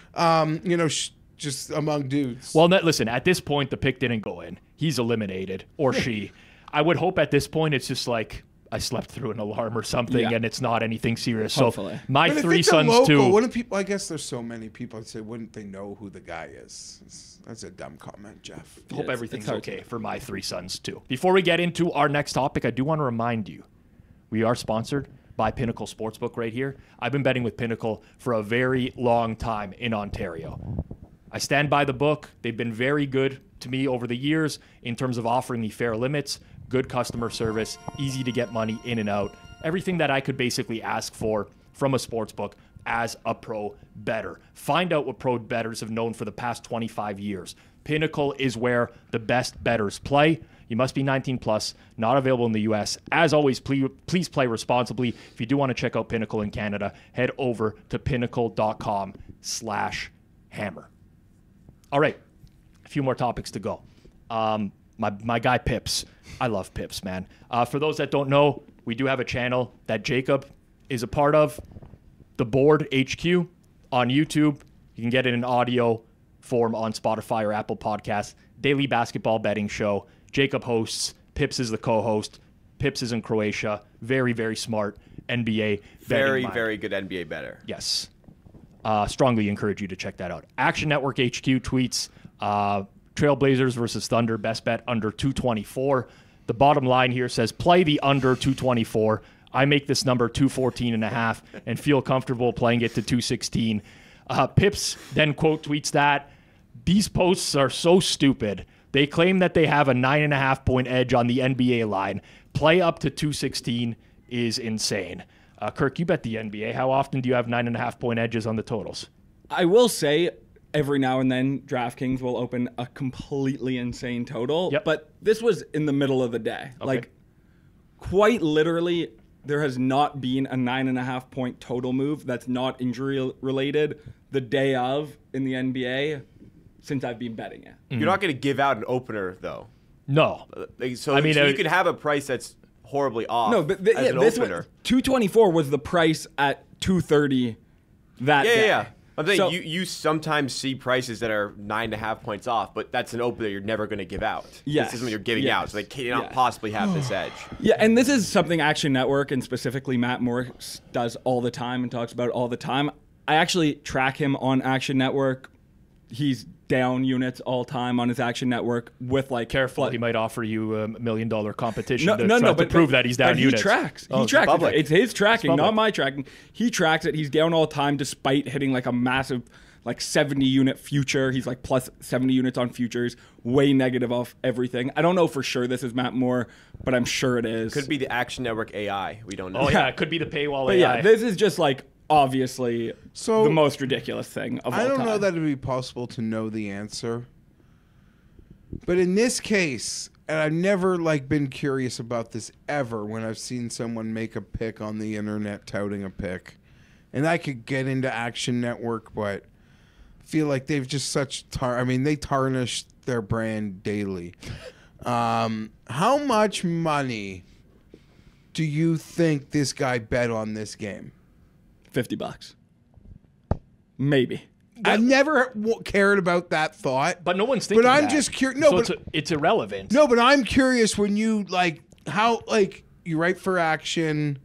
Just among dudes. Well, listen, at this point, the pick didn't go in. He's eliminated, or she. I would hope at this point it's just like I slept through an alarm or something Yeah. and it's not anything serious. Hopefully. So my But if three it's a sons local, too. wouldn't people? I guess there's so many people. I'd say, wouldn't they know who the guy is? That's a dumb comment, Jeff. Hope it's everything's hard to- okay for my three sons too. Before we get into our next topic, I do want to remind you, we are sponsored by Pinnacle Sportsbook right here. I've been betting with Pinnacle for a very long time in Ontario. I stand by the book. They've been very good to me over the years in terms of offering me fair limits, good customer service, easy to get money in and out. Everything that I could basically ask for from a sportsbook as a pro bettor. Find out what pro bettors have known for the past 25 years. Pinnacle is where the best bettors play. You must be 19 plus, not available in the US. As always, please play responsibly. If you do want to check out Pinnacle in Canada, head over to pinnacle.com/hammer. All right, a few more topics to go. My guy Pips. I love Pips, man. For those that don't know, we do have a channel that Jacob is a part of, The Board HQ on YouTube. You can get it in audio form on Spotify or Apple Podcasts. Daily basketball betting show. Jacob hosts. Pips is the co-host. Pips is in Croatia. Very, very smart NBA betting very, mind. very good NBA better. Yes. Strongly encourage you to check that out. Action Network HQ tweets Trailblazers versus Thunder, best bet under 224. The bottom line here says play the under 224. I make this number 214.5 and feel comfortable playing it to 216. Pips then quote tweets that. These posts are so stupid. They claim that they have a 9.5 point edge on the NBA line. Play up to 216 is insane. Kirk, you bet the NBA. How often do you have 9.5 point edges on the totals? I will say every now and then DraftKings will open a completely insane total. Yep. But this was in the middle of the day. Okay. Like, quite literally, there has not been a 9.5 point total move that's not injury related the day of in the NBA since I've been betting it. You're not going to give out an opener, though. No. So you could have a price that's horribly off. No, but as an opener. 224 was the price at 230 that day. Yeah. I'm saying you sometimes see prices that are 9.5 points off, but that's an opener you're never going to give out. Yes. This is when you're giving out, so they cannot possibly have this edge. Yeah, and this is something Action Network and specifically Matt Morris does all the time and talks about all the time. I actually track him on Action Network. He's down units all time on his Action Network with like careful. He might offer you $1 million competition to prove that he's down units. He tracks. It's his tracking, not my tracking. He tracks it. He's down all the time despite hitting like a massive like 70 unit future. He's like plus 70 units on futures, way negative off everything. I don't know for sure this is Matt Moore, but I'm sure it is. Could be the Action Network AI. We don't know. Oh yeah, it could be the paywall but AI. Yeah, this is just like obviously the most ridiculous thing of all time. I don't know that it'd be possible to know the answer. But in this case, and I've never like been curious about this ever when I've seen someone make a pick on the internet touting a pick. And I could get into Action Network, but I feel like they've just they tarnish their brand daily. How much money do you think this guy bet on this game? $50. Maybe. I've never cared about that thought. But no one's thinking But I'm that. just curious. No, so it's irrelevant. No, but I'm curious when you, like, how, like, you write for Action.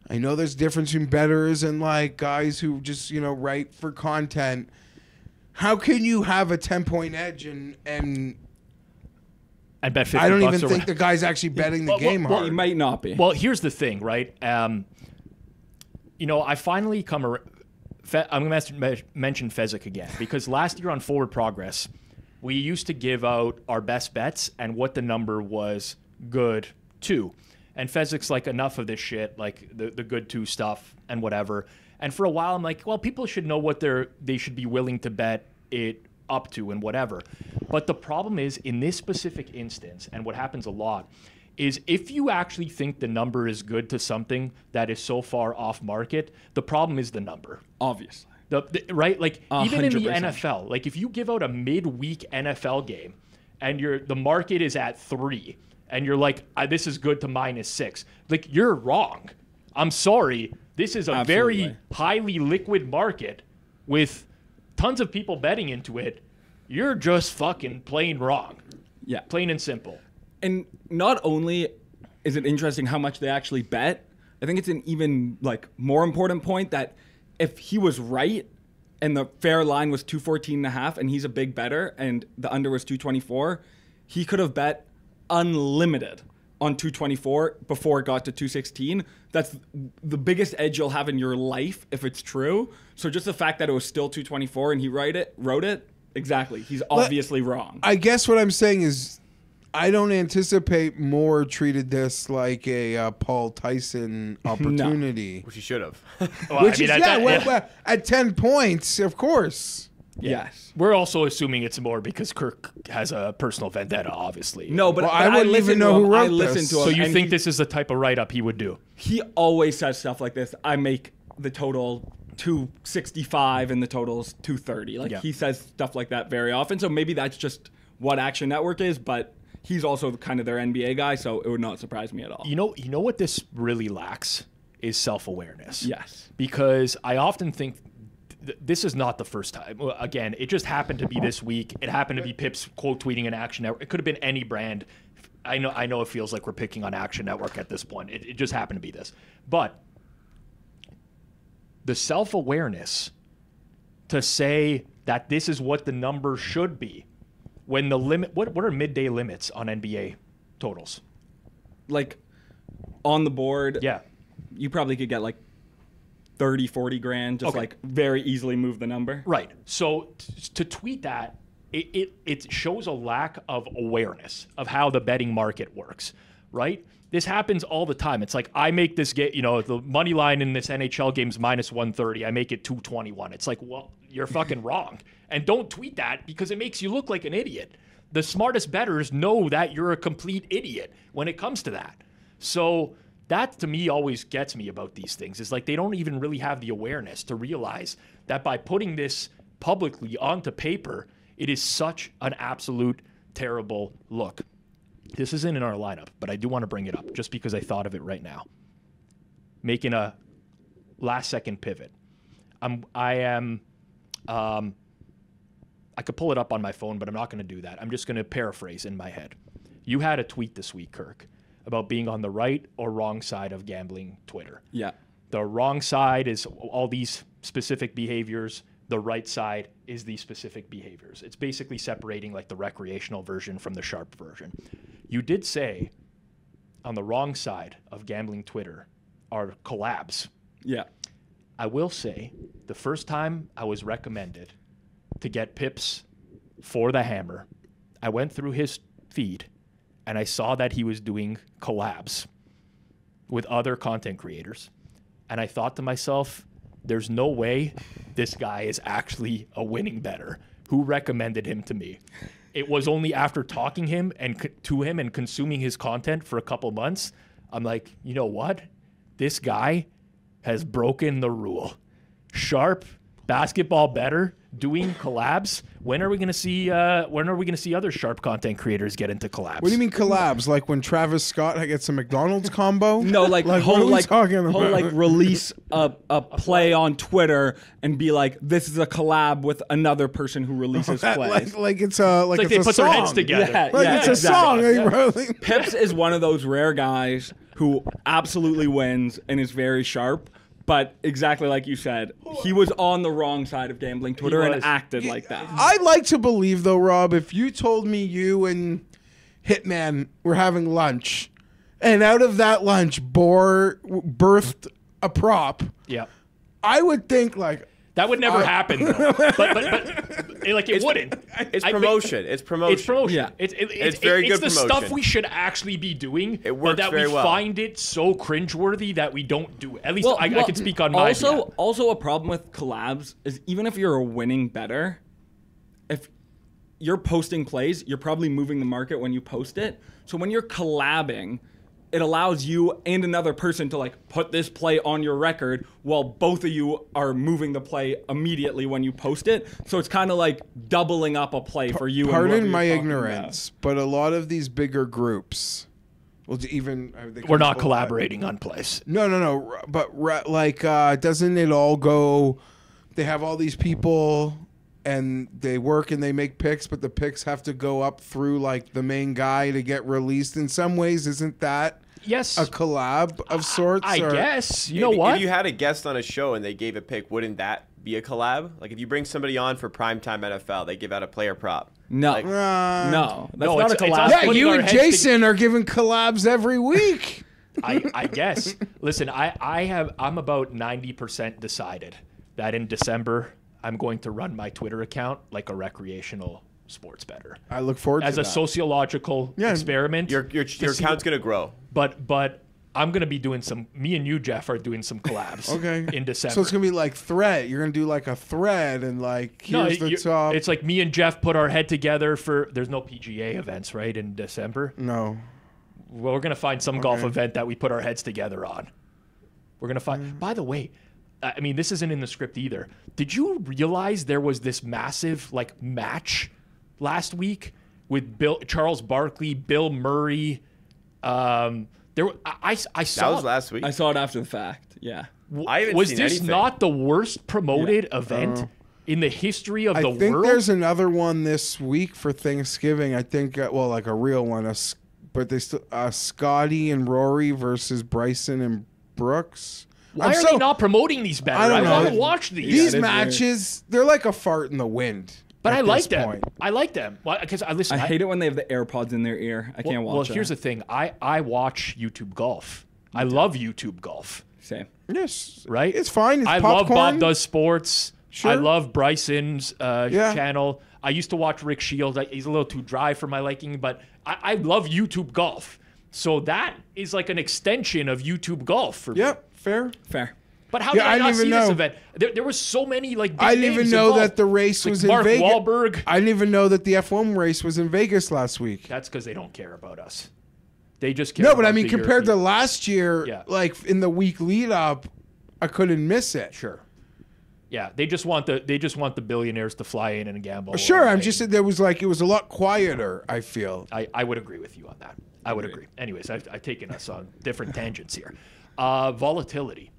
I know there's a difference between bettors and, like, guys who just, write for content. How can you have a 10-point edge and I bet 50 I don't bucks even think the guy's actually betting the game hard. Well, he might not be. Well, here's the thing, right? I finally come around. I'm going to mention Fezzik again because last year on Forward Progress, we used to give out our best bets and what the number was good to. And Fezzik's like, enough of this shit, like the good to stuff and whatever. And for a while, I'm like, well, people should know what they should be willing to bet it up to and whatever. But the problem is, in this specific instance, and what happens a lot, is if you actually think the number is good to something that is so far off market, the problem is the number. Obviously. Right? Like, even in the 100%. NFL, like if you give out a midweek NFL game and the market is at 3 and you're like, this is good to -6, like, you're wrong. I'm sorry. This is a very highly liquid market with tons of people betting into it. You're just fucking plain wrong. Yeah. Plain and simple. And not only is it interesting how much they actually bet, I think it's an even like more important point that if he was right and the fair line was 214.5 and he's a big bettor and the under was 224, he could have bet unlimited on 224 before it got to 216. That's the biggest edge you'll have in your life if it's true. So just the fact that it was still 224 and he wrote it, exactly. He's obviously wrong. I guess what I'm saying is I don't anticipate Moore treated this like a Paul Tyson opportunity. Which he should have. At 10 points, of course. Yeah. Yes. We're also assuming it's more because Kirk has a personal vendetta, obviously. No, but I wouldn't even know who wrote this. this. To him, so you think this is the type of write-up he would do? He always says stuff like this. I make the total 265 and the total's 230. Like, he says stuff like that very often. So maybe that's just what Action Network is, but he's also kind of their NBA guy, so it would not surprise me at all. You know what this really lacks is self-awareness. Yes. Because I often think this is not the first time. Again, it just happened to be this week. It happened to be Pips quote tweeting an Action Network. It could have been any brand. I know it feels like we're picking on Action Network at this point. It just happened to be this. But the self-awareness to say that this is what the number should be when the limit, what are midday limits on NBA totals? Like, on the board, Yeah. you probably could get like 30, 40 grand, just like very easily move the number. Right. So to tweet that it shows a lack of awareness of how the betting market works, right? This happens all the time. It's like, I make this game, the money line in this NHL game's minus 130. I make it 221. It's like, well, you're fucking wrong. And don't tweet that because it makes you look like an idiot. The smartest bettors know that you're a complete idiot when it comes to that. So that to me always gets me about these things. Is like they don't even really have the awareness to realize that by putting this publicly onto paper, it is such an absolute terrible look. This isn't in our lineup, but I do want to bring it up just because I thought of it right now. Making a last-second pivot. I could pull it up on my phone, but I'm not going to do that. I'm just going to paraphrase in my head. You had a tweet this week, Kirk, about being on the right or wrong side of gambling Twitter. Yeah. The wrong side is all these specific behaviors. The right side is these specific behaviors. It's basically separating like the recreational version from the sharp version. You did say on the wrong side of gambling Twitter are collabs. Yeah. I will say the first time I was recommended to get pips for the hammer, I went through his feed and I saw that he was doing collabs with other content creators. And I thought to myself, there's no way this guy is actually a winning bettor. Who recommended him to me? It was only after talking to him and consuming his content for a couple months, I'm like, you know what? This guy has broken the rule. Sharp basketball bettor doing collabs. When are we going to see? When are we going to see other sharp content creators get into collabs? What do you mean collabs? Like when Travis Scott gets a McDonald's combo? No, like what whole are we like talking about? whole like release a play on Twitter and be like, this is a collab with another person who releases plays. like it's a It's like they it's a put song. their heads together. Yeah, Like yeah, it's a exactly. song. Yeah. Like, bro. Pips is one of those rare guys who absolutely wins and is very sharp. But exactly like you said, he was on the wrong side of gambling Twitter and acted like that. I'd like to believe, though, Rob, if you told me you and Hitman were having lunch, and out of that lunch birthed a prop, Yeah. I would think like That would never happen, though. But it wouldn't. It's promotion. It's promotion. It's promotion. Yeah. It's very good It's the promotion. stuff we should actually be doing. It works but that very we well. find it so cringeworthy that we don't do it. At least I can speak on my behalf. Also, a problem with collabs is even if you're a winning bettor, if you're posting plays, you're probably moving the market when you post it. So when you're collabing, it allows you and another person to like put this play on your record while both of you are moving the play immediately when you post it. So it's kind of like doubling up a play for you. Pardon my ignorance, but a lot of these bigger groups, well, even We're not collaborating on plays. No. But like, doesn't it all go? They have all these people, and they work and they make picks, but the picks have to go up through like the main guy to get released. In some ways, isn't that Yes. a collab of sorts? I or- guess. You know what? If you had a guest on a show and they gave a pick, wouldn't that be a collab? Like if you bring somebody on for primetime NFL, they give out a player prop. No, Like- no, that's No, not a it's us collab. Yeah, putting you our and heads Jason are giving collabs every week. I guess. Listen, I'm about 90% decided that in December I'm going to run my Twitter account like a recreational sports bettor. I look forward As to a that. sociological experiment. Your account's gonna grow. But I'm gonna be doing me and you, Jeff, are doing some collabs. Okay. In December. So it's gonna be like thread. You're gonna do like a thread and like here's the top. It's like me and Jeff put our head together for. There's no PGA events, right, in December. No. Well, we're gonna find some golf event that we put our heads together on. We're gonna find. By the way, I mean this isn't in the script either. Did you realize there was this massive like match last week with Charles Barkley, Bill Murray? I saw. That was last week. I saw it after the fact. Yeah. I haven't Was seen this anything. not the worst promoted event in the history of the I think world? there's another one this week for Thanksgiving. I think, well, like a real one. But they still Scotty and Rory versus Bryson and Brooks. Why are they not promoting these better? I don't know. want to watch these. These that is matches, they're like a fart in the wind. But at I like this them. point. I like them. Because I listen. I hate it when they have the AirPods in their ear. I can't watch Well, that. here's the thing. I watch YouTube golf. I love YouTube golf. Same. Yes, Right? It's fine. It's I popcorn. love Bob Does Sports. Sure. I love Bryson's channel. I used to watch Rick Shields. He's a little too dry for my liking, but I love YouTube golf. So that is like an extension of YouTube golf for me. Yep, fair. But how did I not see this event? There was so many like big I didn't even know involved. that the race was in Mark Vegas. Wahlberg. I didn't even know that the F1 race was in Vegas last week. That's because they don't care about us. They just care. No, but about I mean, the compared to European. last year, like in the week lead up, I couldn't miss it. Sure. Yeah, they just want the billionaires to fly in and gamble. Sure, I'm just saying it was a lot quieter. I feel. I would agree with you on that. I would agree. Anyways, I've taken us on different tangents here. Volatility.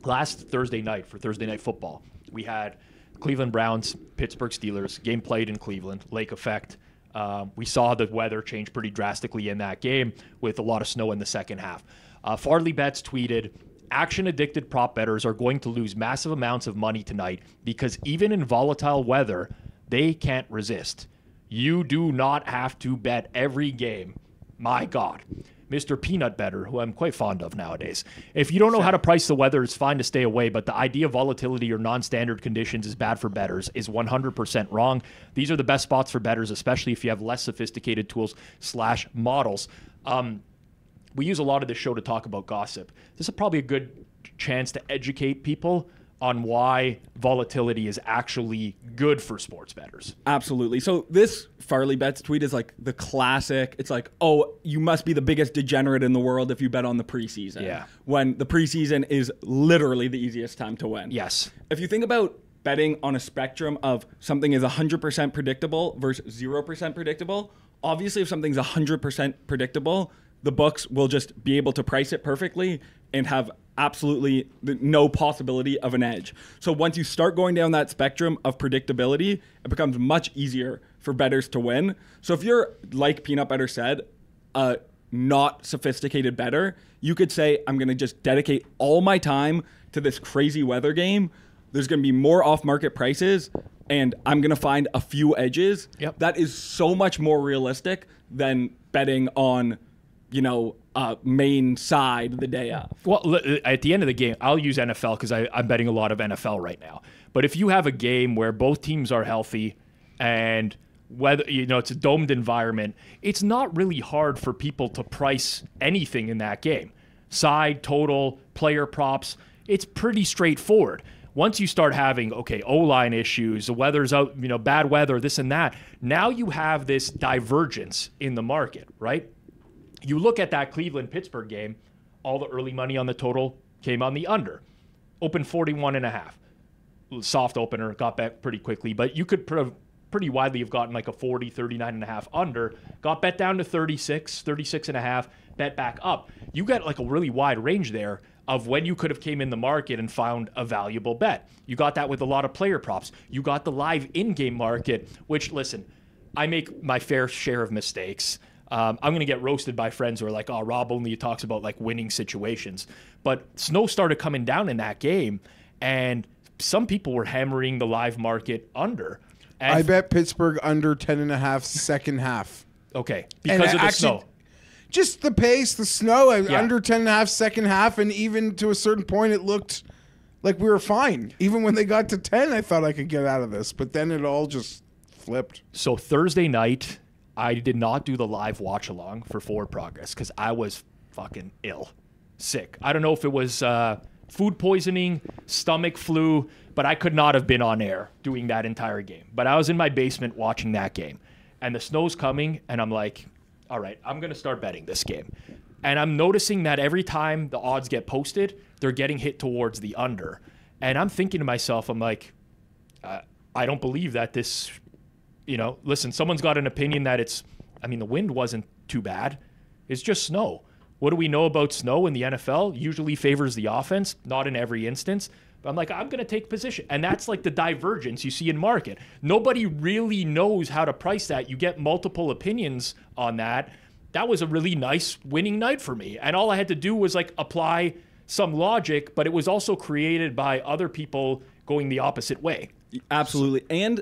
Last Thursday night for Thursday Night Football, we had Cleveland Browns, Pittsburgh Steelers, game played in Cleveland, lake effect. We saw the weather change pretty drastically in that game with a lot of snow in the second half. Farley Bets tweeted, action-addicted prop bettors are going to lose massive amounts of money tonight because even in volatile weather, they can't resist. You do not have to bet every game. My God. Mr. Peanut Bettor, who I'm quite fond of nowadays. If you don't know how to price the weather, it's fine to stay away, but the idea of volatility or non-standard conditions is bad for bettors is 100% wrong. These are the best spots for bettors, especially if you have less sophisticated tools / models. We use a lot of this show to talk about gossip. This is probably a good chance to educate people on why volatility is actually good for sports bettors. Absolutely. So this Farley Bets tweet is like the classic. It's like, oh, you must be the biggest degenerate in the world if you bet on the preseason. Yeah. When the preseason is literally the easiest time to win. Yes. If you think about betting on a spectrum of something is 100% predictable versus 0% predictable, obviously if something's 100% predictable, the books will just be able to price it perfectly and have absolutely no possibility of an edge. So once you start going down that spectrum of predictability, it becomes much easier for bettors to win. So if you're, like Peanut Bettor said, a not sophisticated bettor, you could say, I'm going to just dedicate all my time to this crazy weather game. There's going to be more off-market prices, and I'm going to find a few edges. Yep. That is so much more realistic than betting on, main side the day of. Well, at the end of the game, I'll use NFL because I'm betting a lot of NFL right now. But if you have a game where both teams are healthy and whether it's a domed environment, it's not really hard for people to price anything in that game. Side, total, player props, it's pretty straightforward. Once you start having, O-line issues, the weather's out, bad weather, this and that, now you have this divergence in the market, right? You look at that Cleveland-Pittsburgh game, all the early money on the total came on the under. Opened 41.5. Soft opener, got bet pretty quickly, but you could pretty widely have gotten like a 40, 39.5 under, got bet down to 36, 36.5, bet back up. You got like a really wide range there of when you could have came in the market and found a valuable bet. You got that with a lot of player props. You got the live in-game market, which, listen, I make my fair share of mistakes. I'm going to get roasted by friends who are like, oh, Rob only talks about like winning situations. But snow started coming down in that game, and some people were hammering the live market under. And I bet Pittsburgh under 10.5 second half. Okay, because of the snow. Just the pace, the snow, under 10.5 second half, and even to a certain point, it looked like we were fine. Even when they got to 10, I thought I could get out of this, but then it all just flipped. So Thursday night, I did not do the live watch along for Forward Progress because I was fucking ill, sick. I don't know if it was food poisoning, stomach flu, but I could not have been on air doing that entire game. But I was in my basement watching that game, and the snow's coming, and I'm like, all right, I'm going to start betting this game. And I'm noticing that every time the odds get posted, they're getting hit towards the under. And I'm thinking to myself, I'm like, I don't believe that this, listen, someone's got an opinion that the wind wasn't too bad. It's just snow. What do we know about snow in the NFL? Usually favors the offense, not in every instance. But I'm like, I'm going to take position. And that's like the divergence you see in market. Nobody really knows how to price that. You get multiple opinions on that. That was a really nice winning night for me. And all I had to do was like apply some logic, but it was also created by other people going the opposite way. Absolutely. And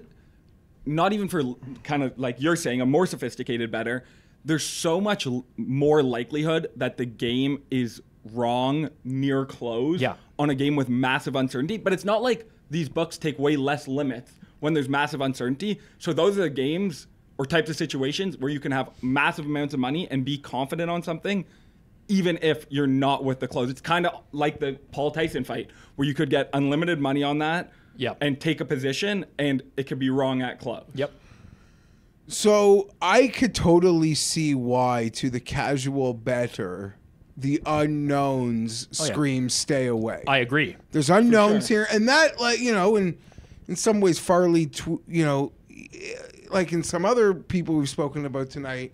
not even for kind of like you're saying, a more sophisticated bettor, there's so much more likelihood that the game is wrong near close on a game with massive uncertainty. But it's not like these books take way less limits when there's massive uncertainty. So those are the games or types of situations where you can have massive amounts of money and be confident on something, even if you're not with the close. It's kind of like the Paul Tyson fight, where you could get unlimited money on that and take a position, and it could be wrong at close. Yep. So I could totally see why, to the casual bettor, the unknowns scream stay away. I agree. There's unknowns here, and that, like, you know, in some ways, Farley, you know, like in some other people we've spoken about tonight,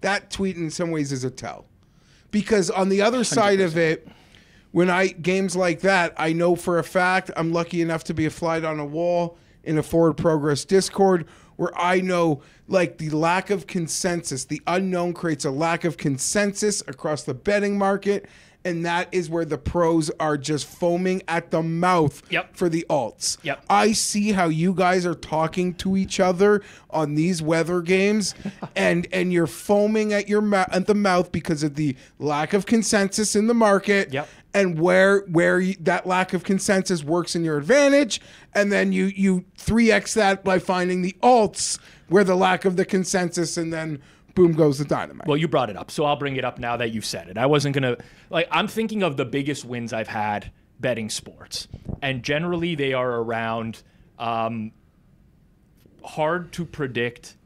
that tweet in some ways is a tell. Because on the other side 100%. Of it, when games like that, I know for a fact I'm lucky enough to be a fly on a wall in a Forward Progress Discord, where I know, like, the lack of consensus, the unknown creates a lack of consensus across the betting market, and that is where the pros are just foaming at the mouth for the alts. Yep. I see how you guys are talking to each other on these weather games, and you're foaming at at the mouth because of the lack of consensus in the market. Yep. And where that lack of consensus works in your advantage, and then you 3x that by finding the alts where the lack of the consensus, and then boom goes the dynamite. Well, you brought it up, so I'll bring it up now that you've said it. I wasn't going to, I'm thinking of the biggest wins I've had betting sports, and generally they are around hard to predict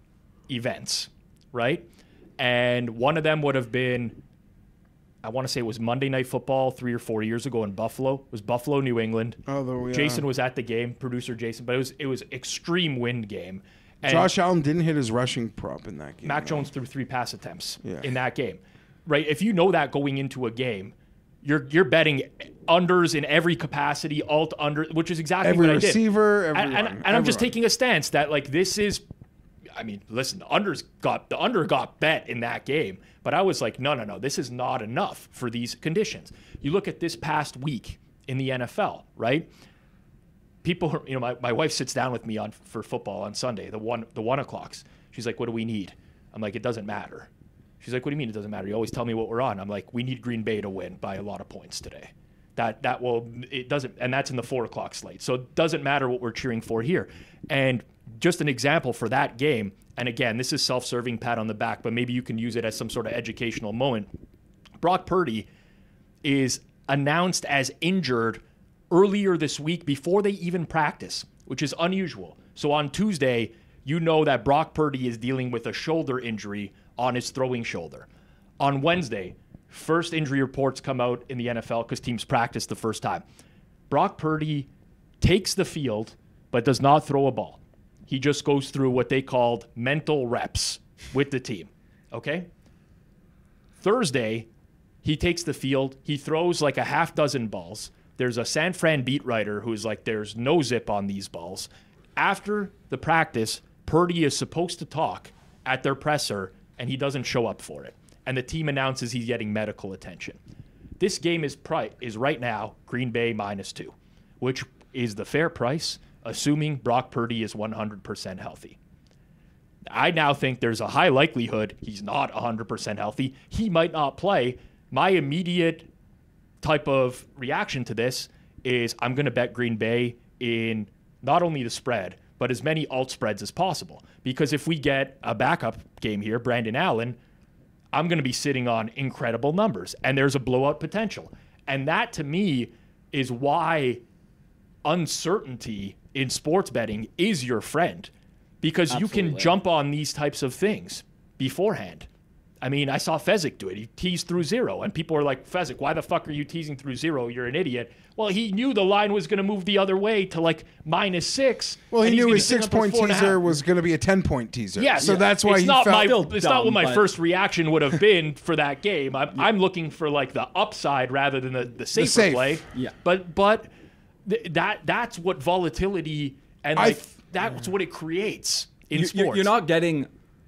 events, right? And one of them would have been, I want to say it was Monday Night Football 3 or 4 years ago in Buffalo. It was Buffalo, New England. Oh, yeah. Jason was at the game, producer Jason, but it was extreme wind game. And Josh Allen didn't hit his rushing prop in that game. Mac Jones threw 3 pass attempts in that game, right? If you know that going into a game, you're betting unders in every capacity, alt under, which is exactly what I did. Every receiver, and I'm just taking a stance that, like, this is, I mean, listen, the under got bet in that game, but I was like, no, this is not enough for these conditions. You look at this past week in the NFL, right? People, you know, my wife sits down with me for football on Sunday, the 1 o'clocks. She's like, what do we need? I'm like, it doesn't matter. She's like, what do you mean it doesn't matter? You always tell me what we're on. I'm like, we need Green Bay to win by a lot of points today. It doesn't, and that's in the 4 o'clock slate. So it doesn't matter what we're cheering for here. And just an example for that game, and again, this is self-serving, pat on the back, but maybe you can use it as some sort of educational moment. Brock Purdy is announced as injured earlier this week before they even practice, which is unusual. So on Tuesday, you know that Brock Purdy is dealing with a shoulder injury on his throwing shoulder. On Wednesday, first injury reports come out in the NFL because teams practice the first time. Brock Purdy takes the field but does not throw a ball. He just goes through what they called mental reps with the team, okay? Thursday, he takes the field. He throws like a half dozen balls. There's a San Fran beat writer who's like, there's no zip on these balls. After the practice, Purdy is supposed to talk at their presser, and he doesn't show up for it. And the team announces he's getting medical attention. This game is right now Green Bay -2, which is the fair price, assuming Brock Purdy is 100% healthy. I now think there's a high likelihood he's not 100% healthy. He might not play. My immediate type of reaction to this is I'm going to bet Green Bay in not only the spread, but as many alt spreads as possible. Because if we get a backup game here, Brandon Allen, I'm going to be sitting on incredible numbers, and there's a blowout potential. And that, to me, is why uncertainty in sports betting is your friend, because you can jump on these types of things beforehand. I mean, I saw Fezzik do it. He teased through 0, and people were like, Fezzik, why the fuck are you teasing through 0? You're an idiot. Well, he knew the line was going to move the other way to like -6. Well, he knew his 6-point teaser was going to be a 10-point teaser. Yeah, so that's why it's he not felt... It's not what my first reaction would have been for that game. I'm looking for like the upside rather than the safer play. Yeah. But that's what volatility and that's what it creates in sports. You're not getting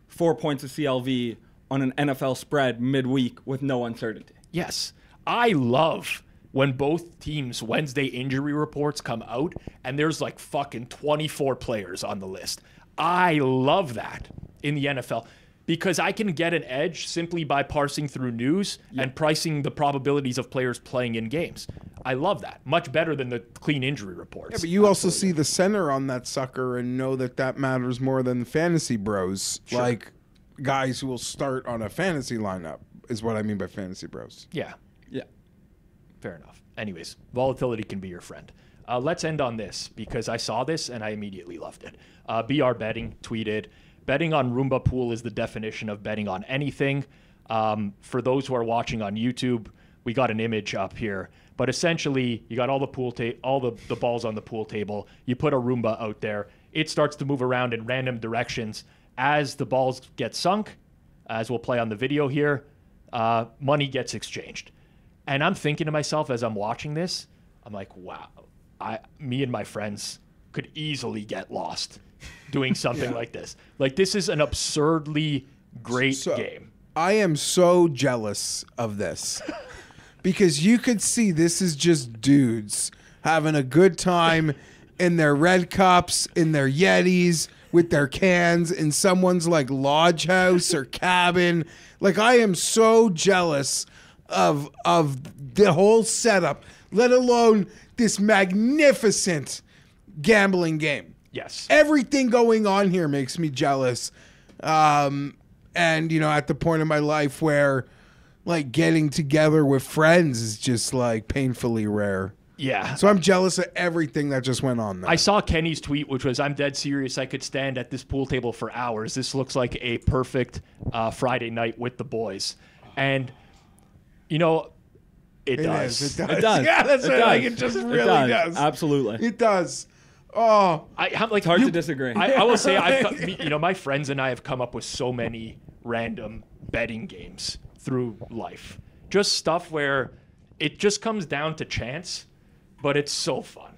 4 points of CLV on an NFL spread midweek with no uncertainty. Yes. I love when both teams' Wednesday injury reports come out and there's like fucking 24 players on the list. I love that in the NFL. because I can get an edge simply by parsing through news and pricing the probabilities of players playing in games. I love that. Much better than the clean injury reports. Yeah, but you also see the center on that sucker and know that matters more than fantasy bros. Sure. Like guys who will start on a fantasy lineup is what I mean by fantasy bros. Yeah. Yeah. Fair enough. Anyways, volatility can be your friend. Let's end on this because I saw this and I immediately loved it. BR Betting tweeted, betting on Roomba Pool is the definition of betting on anything. For those who are watching on YouTube, we got an image up here. But essentially, you got all the all the balls on the pool table. You put a Roomba out there. It starts to move around in random directions. As the balls get sunk, as we'll play on the video here, money gets exchanged. And I'm thinking to myself as I'm watching this, I'm like, wow, me and my friends could easily get lost doing something like this. Like, this is an absurdly great game. I am so jealous of this because you could see this is just dudes having a good time in their red cups, in their Yetis, with their cans, in someone's like lodge house or cabin. Like, I am so jealous of the whole setup, let alone this magnificent gambling game. Yes. Everything going on here makes me jealous. And, you know, at the point in my life where, like, getting together with friends is just, like, painfully rare. Yeah. So I'm jealous of everything that just went on there. I saw Kenny's tweet, which was, I'm dead serious. I could stand at this pool table for hours. This looks like a perfect Friday night with the boys. And, you know, it does. It does. It does. Yeah, that's It it. does. Like, it just really does. Absolutely. It does. Oh, I'm like, It's hard to disagree. I will say, my friends and I have come up with so many random betting games through life. Just stuff where it just comes down to chance, but it's so fun.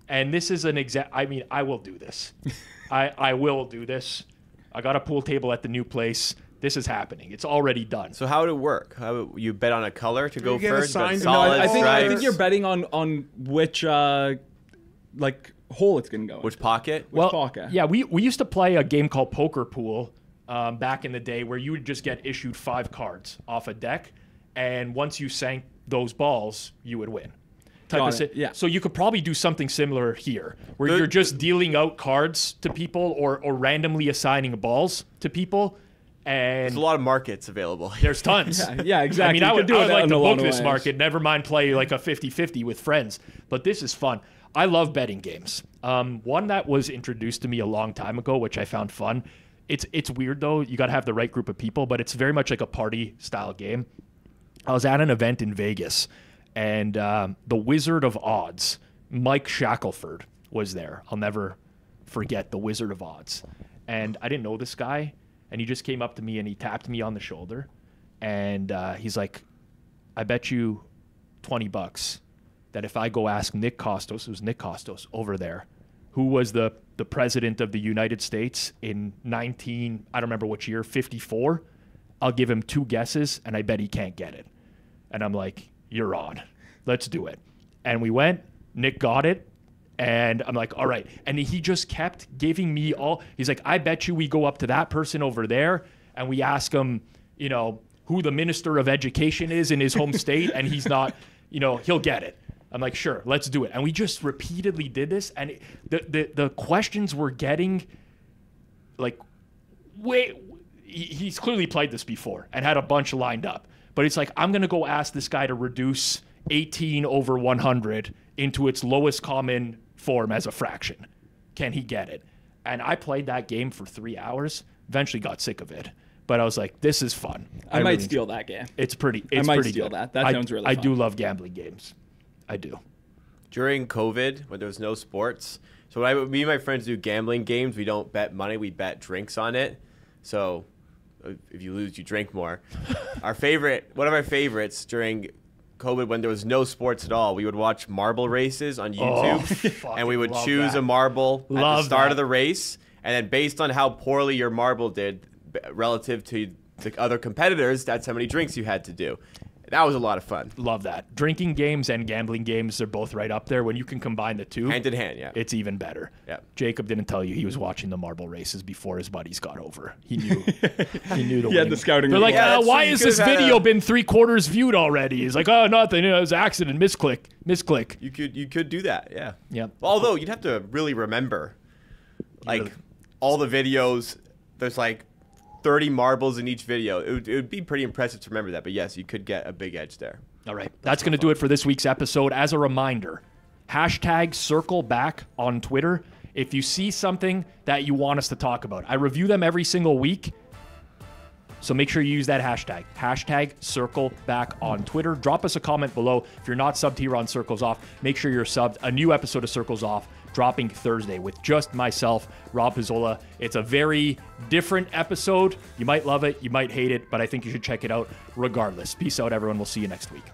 And this is an I will do this. I will do this. I got a pool table at the new place. This is happening. It's already done. So how would it work? How you bet on a color to go You get first? assigned- Bet No, solid I think stripes? you're betting on which like hole it's gonna go in. Which pocket? Which pocket. Yeah, we used to play a game called Poker Pool back in the day where you would just get issued 5 cards off a deck, and once you sank those balls, you would win. Got it. Yeah. So you could probably do something similar here, where you're just dealing out cards to people or randomly assigning balls to people. And There's a lot of markets available. there's tons. Yeah, exactly. I mean, You I could would do it like in to a lot book of this ways. market, never mind play like a 50-50 with friends. But this is fun. I love betting games. One that was introduced to me a long time ago, which I found fun. It's weird, though. You got to have the right group of people, but it's very much like a party-style game. I was at an event in Vegas, and the Wizard of Odds, Mike Shackelford, was there. I'll never forget the Wizard of Odds. And I didn't know this guy, and he just came up to me and he tapped me on the shoulder, and he's like, I bet you $20 that if I go ask Nick Costos, it was Nick Costos over there, who was the president of the United States in I don't remember which year, 54, I'll give him 2 guesses, and I bet he can't get it. And I'm like, you're on. Let's do it. And we went. Nick got it. And I'm like, all right. And he just kept giving me he's like, I bet you we go up to that person over there and we ask him, you know, who the minister of education is in his home state. And he's not, you know, he'll get it. I'm like, sure, let's do it. And we just repeatedly did this. And the questions we're getting, like, he's clearly played this before and had a bunch lined up. But it's like, I'm going to go ask this guy to reduce 18 over 100 into its lowest common form as a fraction. Can he get it? And I played that game for 3 hours, eventually got sick of it. But I was like, this is fun. I might steal that game. It's pretty I might pretty steal good. that. That sounds really I fun. do love gambling games. I do. During COVID, when there was no sports, so when me and my friends do gambling games, we don't bet money, we bet drinks on it. So if you lose, you drink more. One of our favorites during COVID, when there was no sports at all, we would watch marble races on YouTube, and we would choose a marble at the start of the race, and then based on how poorly your marble did relative to the other competitors, that's how many drinks you had to do. That was a lot of fun. Love that. Drinking games and gambling games, they're both right up there. When you can combine the two, Hand in hand, yeah. it's even better. Yeah. Jacob didn't tell you he was watching the marble races before his buddies got over. He knew. He knew the He had the scouting They're like, report. Yeah, why that's is true. You this could've had video a- been 3/4 viewed already? He's like, oh, nothing. It was an accident. Misclick. You could do that, yeah. Yep. Although you'd have to really remember, like, really- all the videos. There's like 30 marbles in each video. It would be pretty impressive to remember that. But yes, you could get a big edge there. All right. That's going to do it for this week's episode. As a reminder, #CircleBack on Twitter. If you see something that you want us to talk about, I review them every single week. So make sure you use that hashtag. #CircleBack on Twitter. Drop us a comment below. If you're not subbed here on Circles Off, make sure you're subbed. A new episode of Circles Off dropping Thursday with just myself, Rob Pizzola. It's a very different episode. You might love it, you might hate it, but I think you should check it out regardless. Peace out, everyone. We'll see you next week.